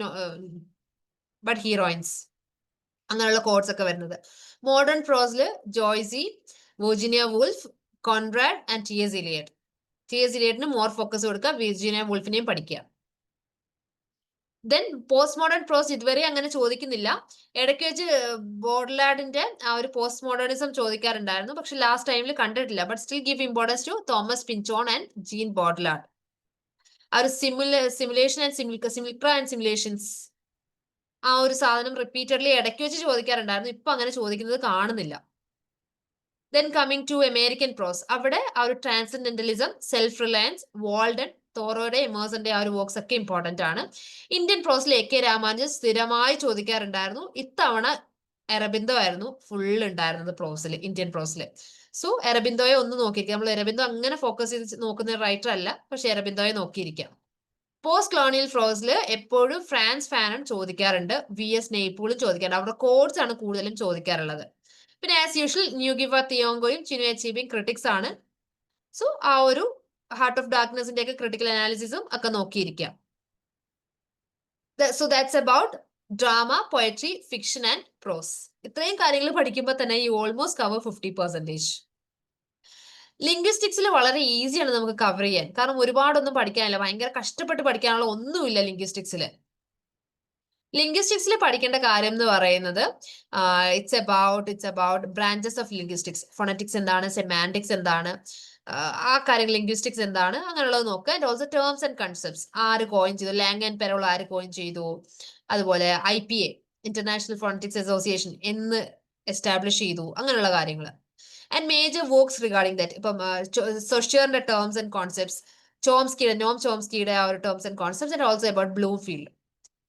but heroines, അങ്ങനെയുള്ള codes ഒക്കെ വരുന്നത്. മോഡേൺ പ്രോസില് Joyce, Virginia Woolf, Conrad and T.S. Eliot. T.S. Eliotന് മോർ ഫോക്കസ് കൊടുക്കുക, വിർജീനിയ വൂൾഫിനെയും പഠിക്കുക. ദെൻ പോസ്റ്റ് മോഡേൺ പ്രോസ് ഇതുവരെ അങ്ങനെ ചോദിക്കുന്നില്ല. ഇടയ്ക്ക് വെച്ച് ബോഡ്ലാഡിന്റെ ആ ഒരു പോസ്റ്റ് മോഡേണിസം ചോദിക്കാറുണ്ടായിരുന്നു, പക്ഷെ ലാസ്റ്റ് ടൈമിൽ കണ്ടിട്ടില്ല. But still give importance to Thomas Pynchon and Jean Baudrillard. ആ ഒരു simulation and simulacra and simulations, ആ ഒരു സാധനം റിപ്പീറ്റഡ്ലി ഇടയ്ക്ക് വെച്ച് ചോദിക്കാറുണ്ടായിരുന്നു. ഇപ്പൊ അങ്ങനെ ചോദിക്കുന്നത് കാണുന്നില്ല. ദെൻ കമ്മിങ് ടു അമേരിക്കൻ പ്രോസ്, അവിടെ ആ ഒരു ട്രാൻസെൻഡന്റലിസം, സെൽഫ് റിലയൻസ്, വാൾഡൻ, തോറോയുടെ, എമേഴ്സന്റെ ആ ഒരു വർക്ക്സ് ഒക്കെ ഇമ്പോർട്ടന്റ് ആണ്. ഇന്ത്യൻ പ്രോസിൽ AK രാമാനുജൻ സ്ഥിരമായി ചോദിക്കാറുണ്ടായിരുന്നു. ഇത്തവണ അരബിന്ദോ ആയിരുന്നു ഫുൾ ഉണ്ടായിരുന്നത് പ്രോസിൽ, ഇന്ത്യൻ പ്രോസിൽ. സോ അരബിന്ദോയെ ഒന്ന് നോക്കിയിരിക്കാം. നമ്മൾ അരബിന്ദോ അങ്ങനെ ഫോക്കസ് ചെയ്ത് നോക്കുന്ന റൈറ്റർ അല്ല, പക്ഷെ അരബിന്ദോയെ നോക്കിയിരിക്കാം. പോസ്റ്റ് കൊളോണിയൽ ഫ്രോസിൽ എപ്പോഴും ഫ്രാൻസ് ഫാനൺ ചോദിക്കാറുണ്ട്, VS നെയ്പൂളും ചോദിക്കാറുണ്ട്. അവരുടെ കോഡ്സ് ആണ് കൂടുതലും ചോദിക്കാറുള്ളത്. പിന്നെ ആസ് യൂഷ്വൽ ന്യൂഗിവ തിയോങ്കോയും ചിനു എച്ചീബിയും ക്രിട്ടിക്സ് ആണ്. സോ ആ ഒരു ഹാർട്ട് ഓഫ് ഡാർക്ക്നെസിന്റെ ഒക്കെ ക്രിട്ടിക്കൽ അനാലിസിസും ഒക്കെ നോക്കിയിരിക്കാം. So that's about drama, poetry, fiction and prose. ഇത്രയും കാര്യങ്ങൾ പഠിക്കുമ്പോൾ തന്നെ യു ഓൾമോസ്റ്റ് കവർ 50%. ലിംഗ്വിസ്റ്റിക്സിൽ വളരെ ഈസിയാണ് നമുക്ക് കവർ ചെയ്യാൻ, കാരണം ഒരുപാടൊന്നും പഠിക്കാനില്ല, ഭയങ്കര കഷ്ടപ്പെട്ട് പഠിക്കാനുള്ള ഒന്നുമില്ല ലിംഗ്വിസ്റ്റിക്സിൽ. ലിംഗ്വിസ്റ്റിക്സിൽ പഠിക്കേണ്ട കാര്യം എന്ന് പറയുന്നത് it's about branches of linguistics. Phonetics എന്താണ്, സെമാൻറ്റിക്സ് എന്താണ്, ആ കാര്യങ്ങൾ, ലിംഗ്വിസ്റ്റിക്സ് എന്താണ്, അങ്ങനെയുള്ളത് നോക്കുക. And also terms and concepts, ആര് കോയിൻ ചെയ്തു, ലാങ് ആൻഡ് പെരോൾ ആര് കോയിൻ ചെയ്തു, അതുപോലെ IPA ഇന്റർനാഷണൽ ഫോണറ്റിക്സ് അസോസിയേഷൻ എന്ന് എസ്റ്റാബ്ലിഷ് ചെയ്തു, അങ്ങനെയുള്ള കാര്യങ്ങൾ. And major works regarding that. ഇപ്പം സൊഷ്യേറിന്റെ ടേംസ് ആൻഡ് കോൺസെപ്റ്റ്സ്, നോം ചോംസ്കിയുടെ ആ ഒരു terms and concepts, and also about Bloomfield.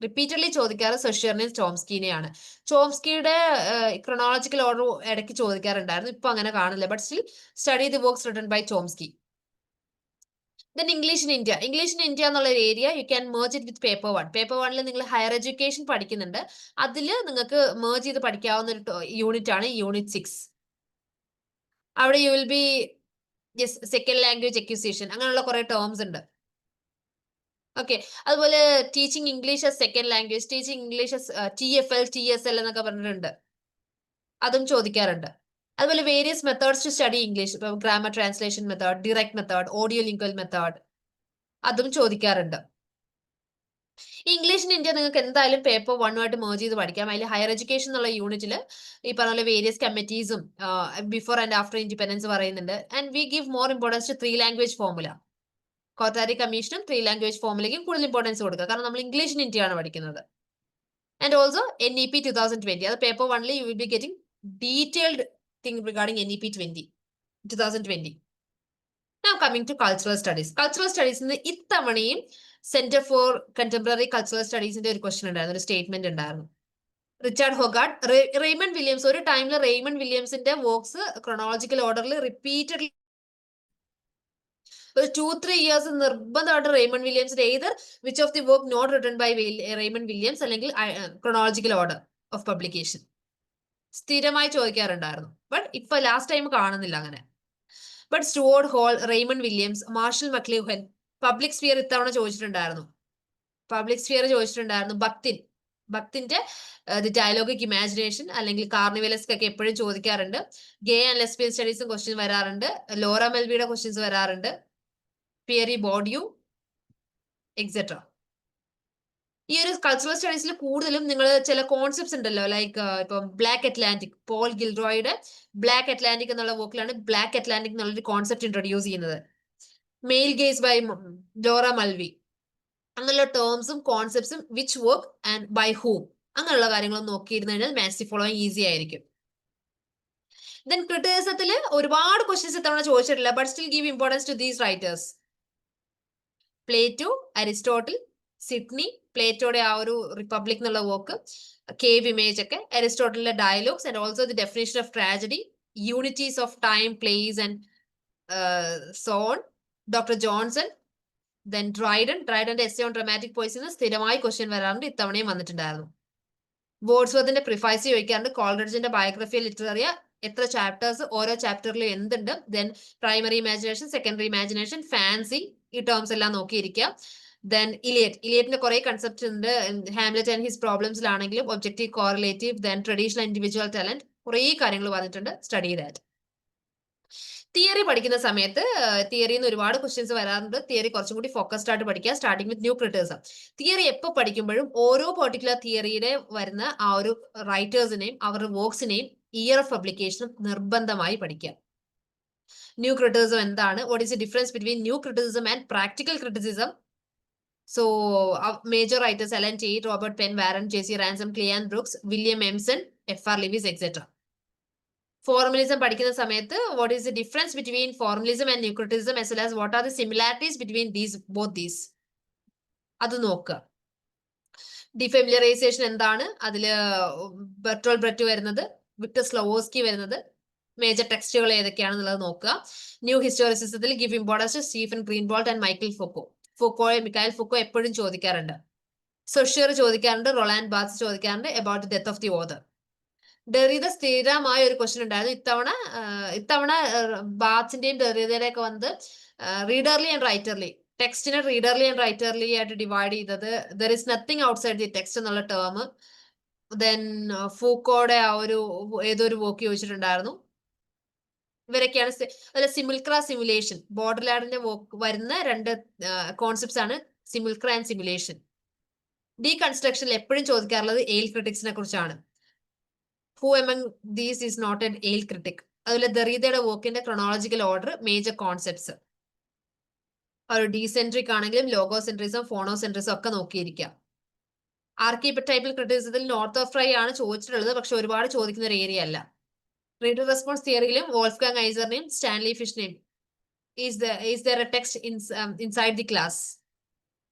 Repeatedly ചോദിക്കാറ് സൊഷ്യേറിനെയും ചോംസ്കിനെയാണ്. ചോംസ്കിയുടെ ക്രൊണോളജിക്കൽ ഓർഡർ ഇടയ്ക്ക് ചോദിക്കാറുണ്ടായിരുന്നു, ഇപ്പൊ അങ്ങനെ കാണില്ല. But still study the works written by Chomsky. Then English in India. English in India എന്നുള്ള ഒരു area you can merge it with paper 1. Paper 1ൽ നിങ്ങൾ ഹയർ എഡ്യൂക്കേഷൻ പഠിക്കുന്നുണ്ട്, അതിൽ നിങ്ങൾക്ക് മേർജ് ചെയ്ത് പഠിക്കാവുന്ന ഒരു യൂണിറ്റ് ആണ് യൂണിറ്റ് 6. അവിടെ you will be second language acquisition, അങ്ങനെയുള്ള കുറെ ടേംസ് ഉണ്ട്. ഓക്കെ, അതുപോലെ teaching English as second language, teaching English as TFL TSL എന്നൊക്കെ പറഞ്ഞിട്ടുണ്ട്, അതും ചോദിക്കാറുണ്ട്. അതുപോലെ various methods to study English, ഇപ്പൊ grammar translation method, direct method, audio lingual method, അതും ചോദിക്കാറുണ്ട്. ഇംഗ്ലീഷ് ഇൻ ഇന്ത്യ നിങ്ങൾക്ക് എന്തായാലും പേപ്പർ 1 മേർജ് ചെയ്ത് പഠിക്കാം. അതിൽ ഹയർ എഡ്യൂക്കേഷൻ എന്നുള്ള യൂണിറ്റിൽ ഈ പറഞ്ഞ പോലെ വേരിയസ് കമ്മിറ്റീസും ബിഫോർ ആൻഡ് ആഫ്റ്റർ ഇൻഡിപെൻഡൻസ് പറയുന്നുണ്ട്. And we give more importance to 3 language formula. Kothari കമ്മീഷനും 3 ലാംഗ്വേജ് ഫോർമുലയ്ക്കും കൂടുതൽ ഇമ്പോർട്ടൻസ് കൊടുക്കുക, കാരണം നമ്മൾ ഇംഗ്ലീഷ് ഇൻ ഇന്ത്യ ആണ് പഠിക്കുന്നത്. ആൻഡ് ഓൾസോ NEP 2020, അത് പേപ്പർ 1ൽ U will be getting detailed thing regarding NEP 2020. Now coming to cultural studies. Cultural studies ഇത്തവണയും സെന്റർ ഫോർ കണ്ടംപററി കൾച്ചറൽ സ്റ്റഡീസിന്റെ ഒരു ക്വസ്റ്റൻ ഉണ്ടായിരുന്നു, ഒരു സ്റ്റേറ്റ്മെന്റ് ഉണ്ടായിരുന്നു. Richard Hoggart, Raymond Williams. ഒരു ടൈമിൽ റെയ്മണ്ട് വില്യംസിന്റെ വർക്ക്സ് ക്രൊണോളജിക്കൽ ഓർഡറിൽ റിപ്പീറ്റഡ്ലി ഒരു 2-3 ഇയേഴ്സ് നിർബന്ധമായിട്ട് റെയ്മണ്ട് വില്യംസിന്റെ either which of the work not written by Raymond Williams അല്ലെങ്കിൽ ക്രൊണോളജിക്കൽ ഓർഡർ ഓഫ് പബ്ലിക്കേഷൻ സ്ഥിരമായി ചോദിക്കാറുണ്ടായിരുന്നു. ബട്ട് ഇപ്പൊ ലാസ്റ്റ് ടൈം കാണുന്നില്ല അങ്ങനെ. But Stuart Hall, Raymond Williams, Marshall McLuhan, public sphere ഇത്തവണ ചോദിച്ചിട്ടുണ്ടായിരുന്നു. ഭക്തിന്റെ ദി ഡയലോഗിക് ഇമാജിനേഷൻ അല്ലെങ്കിൽ കാർണിവലസ്ക് ഒക്കെ എപ്പോഴും ചോദിക്കാറുണ്ട്. ഗേ ആൻഡ് ലെസ്ബിയൻ സ്റ്റഡീസും ക്വസ്റ്റ്യൻ വരാറുണ്ട്. ലോറ മെൽവിയുടെ ക്വസ്റ്റ്യൻസ് വരാറുണ്ട്. Pierre Bourdieu etcetera. ഈ ഒരു കൾച്ചറൽ സ്റ്റഡീസിൽ കൂടുതലും നിങ്ങൾ ചില കോൺസെപ്റ്റ്സ് ഉണ്ടല്ലോ, ലൈക്ക് ഇപ്പം ബ്ലാക്ക് അറ്റ്ലാന്റിക്, പോൾ ഗിൽറോയുടെ ബ്ലാക്ക് അറ്റ്ലാന്റിക് എന്നുള്ള വർക്കിലാണ് ബ്ലാക്ക് അറ്റ്ലാന്റിക് എന്നുള്ളൊരു കോൺസെപ്റ്റ് ഇൻട്രൊഡ്യൂസ് ചെയ്യുന്നത്. Male gaze by Laura Mulvey, അങ്ങനെയുള്ള ടേംസും കോൺസെപ്റ്റ്സും, which work and by whom, അങ്ങനെയുള്ള കാര്യങ്ങൾ നോക്കിയിരുന്നു കഴിഞ്ഞാൽ മാത്സ് ഫോളോയിങ് ഈസി ആയിരിക്കും. ദെൻ ക്രിറ്റിസിസത്തിൽ ഒരുപാട് ക്വസ്റ്റ്യൻസ് ഇത്തവണ ചോദിച്ചിട്ടില്ല, but still give importance to these writers. Plato, Aristotle, Sidney. പ്ലേറ്റോയുടെ ആ ഒരു റിപ്പബ്ലിക് എന്നുള്ള വർക്ക്, കേവ് ഇമേജ് ഒക്കെ, അരിസ്റ്റോട്ടലിന്റെ dialogues and also the definition of tragedy, unities of time, place and zone. Doctor Johnson. Then ഡ്രൈഡന്റെ essay on dramatic പോയ്സിന് സ്ഥിരമായി question വരാറുണ്ട്, ഇത്തവണയും വന്നിട്ടുണ്ടായിരുന്നു. വേർഡ്സ്വർത്തിന്റെ പ്രിഫൈസ് ചോദിക്കാറുണ്ട്. കോൾറിഡ്ജിന്റെ ബയോഗ്രഫി ലിറ്റററിയ, എത്ര ചാപ്റ്റേഴ്സ്, ഓരോ ചാപ്റ്ററിലും എന്തുണ്ട്. Then primary imagination, secondary imagination, fancy, ഈ ടേംസ് എല്ലാം നോക്കിയിരിക്കുക. ദെൻ ഇലിയറ്റിന്റെ കുറെ കൺസെപ്റ്റ് ഉണ്ട്. ഹാംലെറ്റ് ആൻഡ് ഹിസ് പ്രോബ്ലംസിലാണെങ്കിലും objective, correlative, then traditional individual talent, കുറെ കാര്യങ്ങൾ വന്നിട്ടുണ്ട്. Study that. തിയറി പഠിക്കുന്ന സമയത്ത് തിയറിയിൽ നിന്ന് ഒരുപാട് ക്വസ്റ്റ്യൻസ് വരാറുണ്ട്. തിയറി കുറച്ചും കൂടി ഫോക്കസ്ഡ് ആയിട്ട് പഠിക്കുക, starting with new criticism. Theory എപ്പോൾ പഠിക്കുമ്പോഴും ഓരോ പെർട്ടിക്കുലർ തിയറിയുടെ വരുന്ന ആ ഒരു റൈറ്റേഴ്സിനെയും അവരുടെ വർക്ക്സിനെയും ഇയർ ഓഫ് പബ്ലിക്കേഷനും നിർബന്ധമായി പഠിക്കുക. ന്യൂ ക്രിറ്റിസിസം എന്താണ്, what is the difference between new criticism and practical criticism. So major writers Allen Tate, Robert Penn, Warren JC Ransom, Cleanth Brooks, William Empson, FR Leavis etcetera. Formalism പഠിക്കുന്ന സമയത്ത് what is the difference between formalism and new criticism as well as what are the similarities between both these, അത് നോക്കുക. ഡിഫെമിലറൈസേഷൻ എന്താണ്, അതില് ബെർട്ടോൾ Brett വരുന്നത്, Victor സ്ലോവോസ്കി വരുന്നത്, major ടെക്സ്റ്റുകൾ ഏതൊക്കെയാണെന്നുള്ളത് നോക്കുക. ന്യൂ ഹിസ്റ്റോറിസിസത്തിൽ give importance to Stephen Greenblatt and Michel Foucault. ഫുക്കോയെ മിക്കായൽ ഫുക്കോ എപ്പോഴും ചോദിക്കാറുണ്ട്. സൊഷ്യർ ചോദിക്കാറുണ്ട്, റൊളാൻഡ് ബാർത്ത് ചോദിക്കാറുണ്ട് about the death of the author. Derrida സ്ഥിരമായ ഒരു ക്വസ്റ്റ്യൻ ഉണ്ടായിരുന്നു ഇത്തവണ ബാർത്തിന്റെയും ഡെറിദയുടെ ഒക്കെ വന്നത് റീഡർലി ആൻഡ് റൈറ്റർലി, ടെക്സ്റ്റിനെ റീഡർലി ആൻഡ് റൈറ്റർലി ആയിട്ട് ഡിവൈഡ് ചെയ്തത്. There is nothing outside the text എന്നുള്ള ടേം. ദെൻ ഫൂക്കോയുടെ ആ ഒരു ഏതൊരു വർക്ക് ചോദിച്ചിട്ടുണ്ടായിരുന്നു. ഇവരൊക്കെയാണ് അല്ല സിമിൽക്ര സിമുലേഷൻ, ബോർഡർലാൻഡിന്റെ വരുന്ന രണ്ട് കോൺസെപ്റ്റ്സ് ആണ് സിമിൽക്ര ആൻഡ് സിമുലേഷൻ. ഡീകൺസ്ട്രക്ഷനിൽ എപ്പോഴും ചോദിക്കാറുള്ളത് എയിൽ ക്രിറ്റിക്സിനെ കുറിച്ചാണ്. Who among these is not an Yale critic. അതുപോലെ ദെറീദയുടെ വർക്കിന്റെ ക്രൊണോളജിക്കൽ ഓർഡർ, മേജർ കോൺസെപ്റ്റ്സ്. ഒരു ഡീസെൻട്രിക് ആണെങ്കിലും ലോഗോസെൻട്രിസം ഫോണോസെൻട്രിസം ഒക്കെ നോക്കിയിരിക്കുക. ആർക്കിടെക്ടൈപ്പൽ ക്രിറ്റിസിസത്തിൽ നോർത്ത് ഓഫ് ഫ്രൈ ആണ് ചോദിച്ചിട്ടുള്ളത്, പക്ഷെ ഒരുപാട് ചോദിക്കുന്ന ഒരു ഏരിയ അല്ല. റീഡർ റെസ്പോൺസ് തിയറിയിലും വോൾഫ്ഗാങ് ഐസറിനെയും സ്റ്റാൻലി ഫിഷിനെയും is there a text inside the class,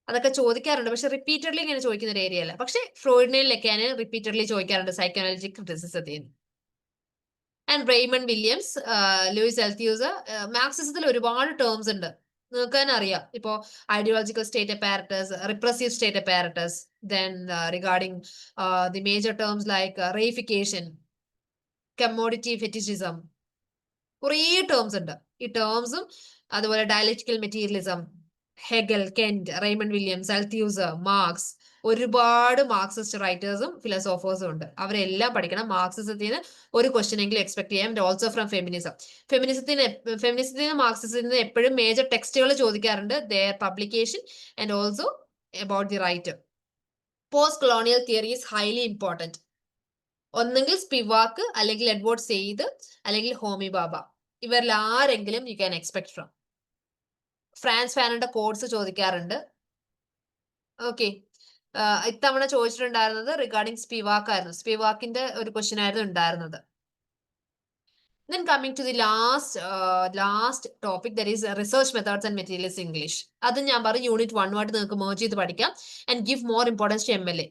അതൊക്കെ ചോദിക്കാറുണ്ട്, പക്ഷെ റിപ്പീറ്റഡ്ലി ഇങ്ങനെ ചോദിക്കുന്ന ഒരു ഏരിയ അല്ല. പക്ഷെ ഫ്രോയിഡിനെയും ലെക്കാനെ റിപ്പീറ്റഡ്ലി ചോദിക്കാറുണ്ട് സൈക്കോളജിക് ക്രിറ്റിസിസത്തിൽ. And Raymond Williams, Louis Althusser. മാർക്സിസത്തിൽ ഒരുപാട് ടേംസ് ഉണ്ട്, നിങ്ങൾക്ക് തന്നെ അറിയാം. ഇപ്പോ ideological state apparatus, repressive state apparatus, then regarding the major terms like reification, commodity fetishism, കുറേ ടേംസ് ഉണ്ട്. ഈ ടേംസും അതുപോലെ dialectical materialism, Hegel, Kant, Raymond Williams, Althusser, Marx, ഒരുപാട് മാർക്സിസ്റ്റ് റൈറ്റേഴ്സും ഫിലോസോഫേഴ്സും ഉണ്ട്. അവരെല്ലാം പഠിക്കണം. മാർക്സിസത്തിന് ഒരു ക്വസ്റ്റ്യൻ എങ്കിലും എക്സ്പെക്ട് ചെയ്യാം. And also from feminism. ഫെമിനിസത്തിന് മാർക്സിസത്തിന് എപ്പോഴും മേജർ ടെക്സ്റ്റുകൾ ചോദിക്കാറുണ്ട്, their publication and also about the writer. Post colonial theory is highly important. ഒന്നെങ്കിൽ സ്പിവാക്ക്, അല്ലെങ്കിൽ എഡ്വേർഡ് സെയ്ദ്, അല്ലെങ്കിൽ ഹോമി ബാബ. ഇവരിൽ ആരെങ്കിലും you can expect from. Frantz ഫാനന്റെ കോഡ്സ് ചോദിക്കാറുണ്ട്. ഓക്കെ, ഇത്തവണ ചോദിച്ചിട്ടുണ്ടായിരുന്നത് റിഗാർഡിംഗ് സ്പിവാക്ക് ആയിരുന്നു. സ്പിവാക്കിന്റെ ഒരു ക്വസ്റ്റ്യൻ ആയിരുന്നു ഉണ്ടായിരുന്നത്. Then coming to the last topic, that is research methods and materials English. അത് ഞാൻ പറയും യൂണിറ്റ് 1 ആയിട്ട് നിങ്ങൾക്ക് merge ചെയ്ത് പഠിക്കാം. And give more importance to MLA.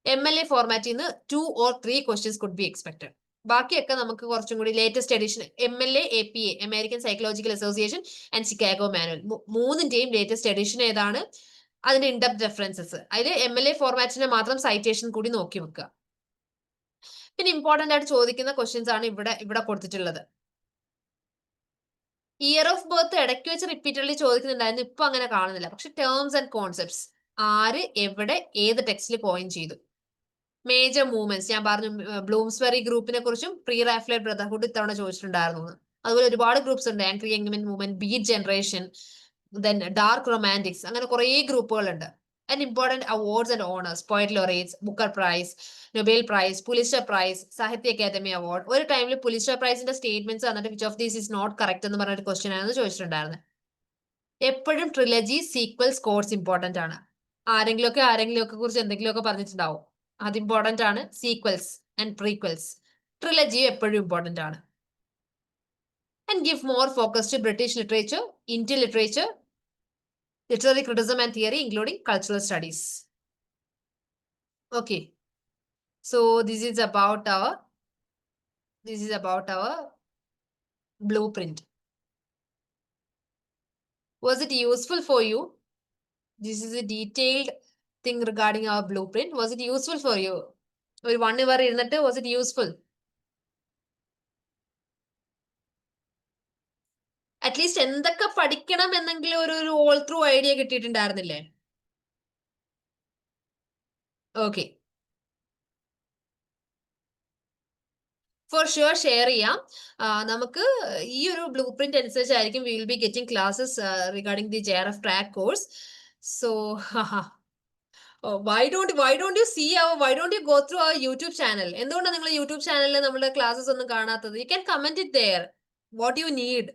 MLA ഫോർമാറ്റിൽ നിന്ന് 2 or 3 questions could be expected. ബാക്കിയൊക്കെ നമുക്ക് കുറച്ചും കൂടി latest edition MLA APA, American psychological association and Chicago manual, മൂന്നിന്റെയും ലേറ്റസ്റ്റ് എഡിഷൻ ഏതാണ്, അതിന്റെ ഇൻഡെപ്ത് റെഫറൻസസ്, അതിൽ MLA ഫോർമാറ്റിനെ മാത്രം സൈറ്റേഷൻ കൂടി നോക്കി വെക്കുക. പിന്നെ ഇമ്പോർട്ടന്റ് ആയിട്ട് ചോദിക്കുന്ന ക്വസ്റ്റ്യൻസ് ആണ് ഇവിടെ കൊടുത്തിട്ടുള്ളത്. ഇയർ ഓഫ് ബർത്ത് ഇടയ്ക്ക് വെച്ച് റിപ്പീറ്റഡ്ലി ചോദിക്കുന്നുണ്ടായിരുന്നു, ഇപ്പൊ അങ്ങനെ കാണുന്നില്ല. പക്ഷെ ടേംസ് ആൻഡ് കോൺസെപ്റ്റ്സ്, ആര് എവിടെ ഏത് ടെക്സ്റ്റിൽ കോയിൻ ചെയ്തു. മേജർ മൂവ്മെന്റ്സ് ഞാൻ പറഞ്ഞു, ബ്ലൂംസ്ബെറി ഗ്രൂപ്പിനെ കുറിച്ചും പ്രീ റാഫ്ലേറ്റ് ബ്രദർഹുഡ് ഇത്തവണ ചോദിച്ചിട്ടുണ്ടായിരുന്നു. അതുപോലെ ഒരുപാട് ഗ്രൂപ്പ്സ് ഉണ്ട്, ആംഗ്രി യങ്മെൻ movement, beat generation, then dark romantics, അങ്ങനെ കുറെ ഗ്രൂപ്പുകളുണ്ട്. And important awards and honours, poet laureates, Booker prize, Nobel prize, Pulitzer prize, Sahitya Akademi award. ഒരു ടൈമിൽ പുലിസ്റ്റർ പ്രൈസിന്റെ സ്റ്റേറ്റ്മെന്റ്സ് എന്നിട്ട് which of these is not correct എന്ന് പറഞ്ഞൊരു ക്വസ്റ്റ്യൻ ആണെന്ന് ചോദിച്ചിട്ടുണ്ടായിരുന്നത്. എപ്പോഴും ട്രിലജി, സീക്വൽ, സ്കോർസ് ഇമ്പോർട്ടന്റ് ആണ്. ആരെങ്കിലും ഒക്കെ കുറിച്ച് എന്തെങ്കിലുമൊക്കെ പറഞ്ഞിട്ടുണ്ടാവും, അത് ഇമ്പോർട്ടന്റ് ആണ്. സീക്വൽസ് ആൻഡ് പ്രീക്വൽസ്, ട്രിലജി എപ്പോഴും ഇമ്പോർട്ടന്റ് ആണ്. And give more focus to British literature, Indian literature, literary criticism and theory, including cultural studies. Okay, so this is about our blueprint. Was it useful for you? This is a detailed thing regarding our blueprint. Was it useful for you? ഒരു 1 hour ഇരുന്നിട്ട് was it useful? At least എന്തൊക്കെ പഠിക്കണം എന്നെങ്കിലും ഒരു all through idea കിട്ടിയിട്ടുണ്ടായിരുന്നില്ലേ? Okay, for sure share ചെയ്യാം. നമുക്ക് ഈ ഒരു ബ്ലൂ പ്രിന്റ് അനുസരിച്ചായിരിക്കും we will be getting classes regarding the JRF track course. So why don't you go through our YouTube channel? എന്തുകൊണ്ടാണ് നിങ്ങൾ യൂട്യൂബ് ചാനലിൽ നമ്മുടെ ക്ലാസ്സസ് ഒന്നും കാണാത്തത്? You can comment it there what you need.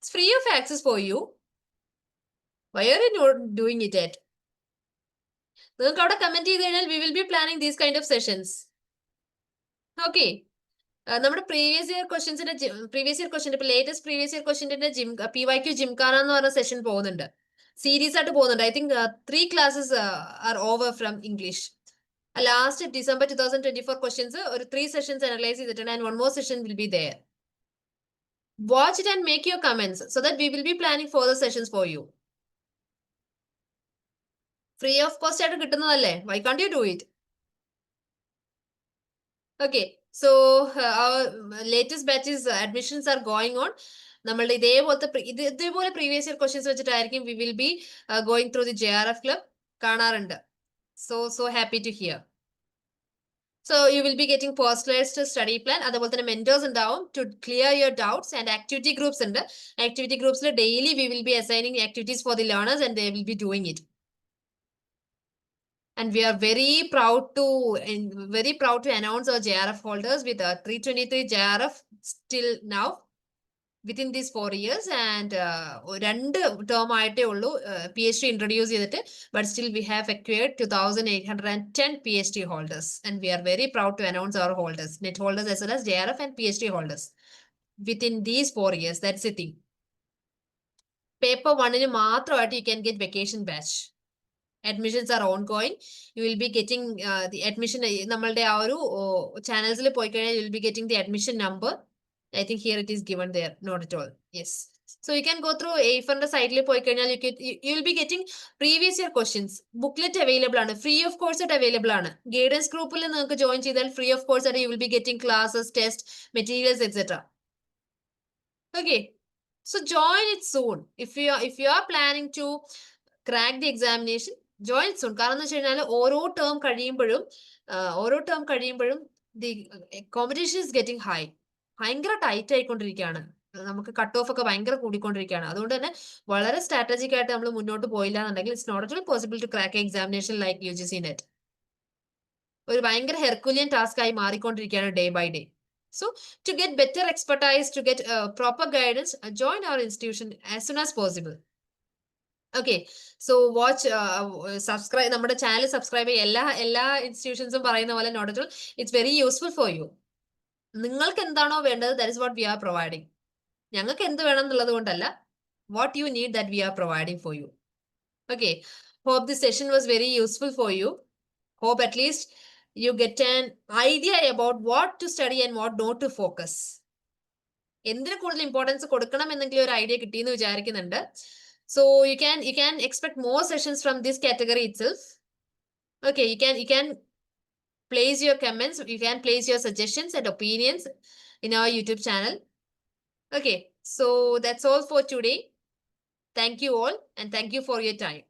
It's free of access for you. Why are you not doing it yet? നിങ്ങൾക്ക് അവിടെ comment ചെയ്ത് കഴിഞ്ഞാൽ we will be planning these kind of sessions. Okay, നമ്മുടെ previous year question ഇപ്പൊ latest previous year ക്വസ്റ്റ്യന്റെ PYQ Gymkhana എന്ന് പറഞ്ഞ session പോകുന്നുണ്ട്, സീരീസ് ആയിട്ട് പോകുന്നുണ്ട്. I think 3 classes are over from English. Last December 2024 questions ഒരു 3 sessions അനലൈസ് ചെയ്തിട്ടുണ്ട്. And 1 more session will be there. Watch it and make your comments so that we will be planning further sessions for you. Free of cost ആയിട്ട് കിട്ടുന്നതല്ലേ? Why can't you do it? Okay, so latest batches admissions are going on. നമ്മളുടെ ഇതേപോലെ previous year questions വെച്ചിട്ടായിരിക്കും we will be going through the JRF club. കാണാറുണ്ട്. So happy to hear. So you will be getting personalized study plan. അതുപോലെ തന്നെ mentors ഉണ്ടാവും to clear your doubts, and activity groups ഉണ്ട്. Activity groups daily we will be assigning activities for the learners and they will be doing it. And we are very proud to announce our JRF holders with 323 JRF still now within these 4 years, and 2 term ആയിട്ടേ ഉള്ളൂ PhD introduce ചെയ്തിട്ട്, but still we have acquired 2,810 PhD holders, and we are very proud to announce our holders, net holders as well as JRF and PhD holders within these 4 years. That's the thing. Paper 1 മാത്രമായിട്ട് you can get vacation batch. Admissions are ongoing. You will be getting the admission. നമ്മളുടെ ആ ഒരു ചാനൽസിൽ പോയി കഴിഞ്ഞാൽ you will be getting the admission number. I think here it is given there. Not at all. Yes. So you can go through AIFR site you will be getting previous year questions. Booklet available ആണ്. Free of course available ആണ്. Guidance group നിങ്ങൾക്ക് join ചെയ്താൽ free of course you will be getting classes, tests, materials, etc. Okay. So join it soon. If you are planning to crack the examination, join soon. കാരണം എന്ന് വെച്ച് കഴിഞ്ഞാൽ ഓരോ term കഴിയുമ്പോഴും the competition is getting high. ഭയങ്കര tight ആയിക്കൊണ്ടിരിക്കുകയാണ്. നമുക്ക് cut off ഒക്കെ ഭയങ്കര കൂടിക്കൊണ്ടിരിക്കുകയാണ്. അതുകൊണ്ട് തന്നെ വളരെ സ്ട്രാറ്റജിക് ആയിട്ട് നമ്മൾ മുന്നോട്ട് പോയില്ല എന്നുണ്ടെങ്കിൽ it's not at all possible to crack examination like UGC net. ഒരു ഭയങ്കര ഹെർക്കുലിയൻ ടാസ്ക് ആയി മാറിക്കൊണ്ടിരിക്കുകയാണ് day by day. So to get better expertise, to get proper guidance, join our institution as soon as possible. Okay, so watch, subscribe, നമ്മുടെ channel subscribe ചെയ്യുക. എല്ലാ ഇൻസ്റ്റിറ്റ്യൂഷൻസും പറയുന്ന പോലെ not at all, it's very useful for you. നിങ്ങൾക്ക് എന്താണോ വേണ്ടത്, that is what we are providing. ഞങ്ങൾക്ക് എന്ത് വേണം എന്നുള്ളത് കൊണ്ടല്ല, what you need that we are providing for you. Okay, hope this session was very useful for you. Hope at least you get an idea about what to study and what not to focus. എന്തിന് കൂടുതൽ importance കൊടുക്കണം എന്നെങ്കിലും ഒരു idea കിട്ടിയെന്ന് വിചാരിക്കുന്നുണ്ട്. So you can expect more sessions from this category itself. Okay, you can place your comments, you can place your suggestions and opinions in our YouTube channel. Okay, so that's all for today. Thank you all, and thank you for your time.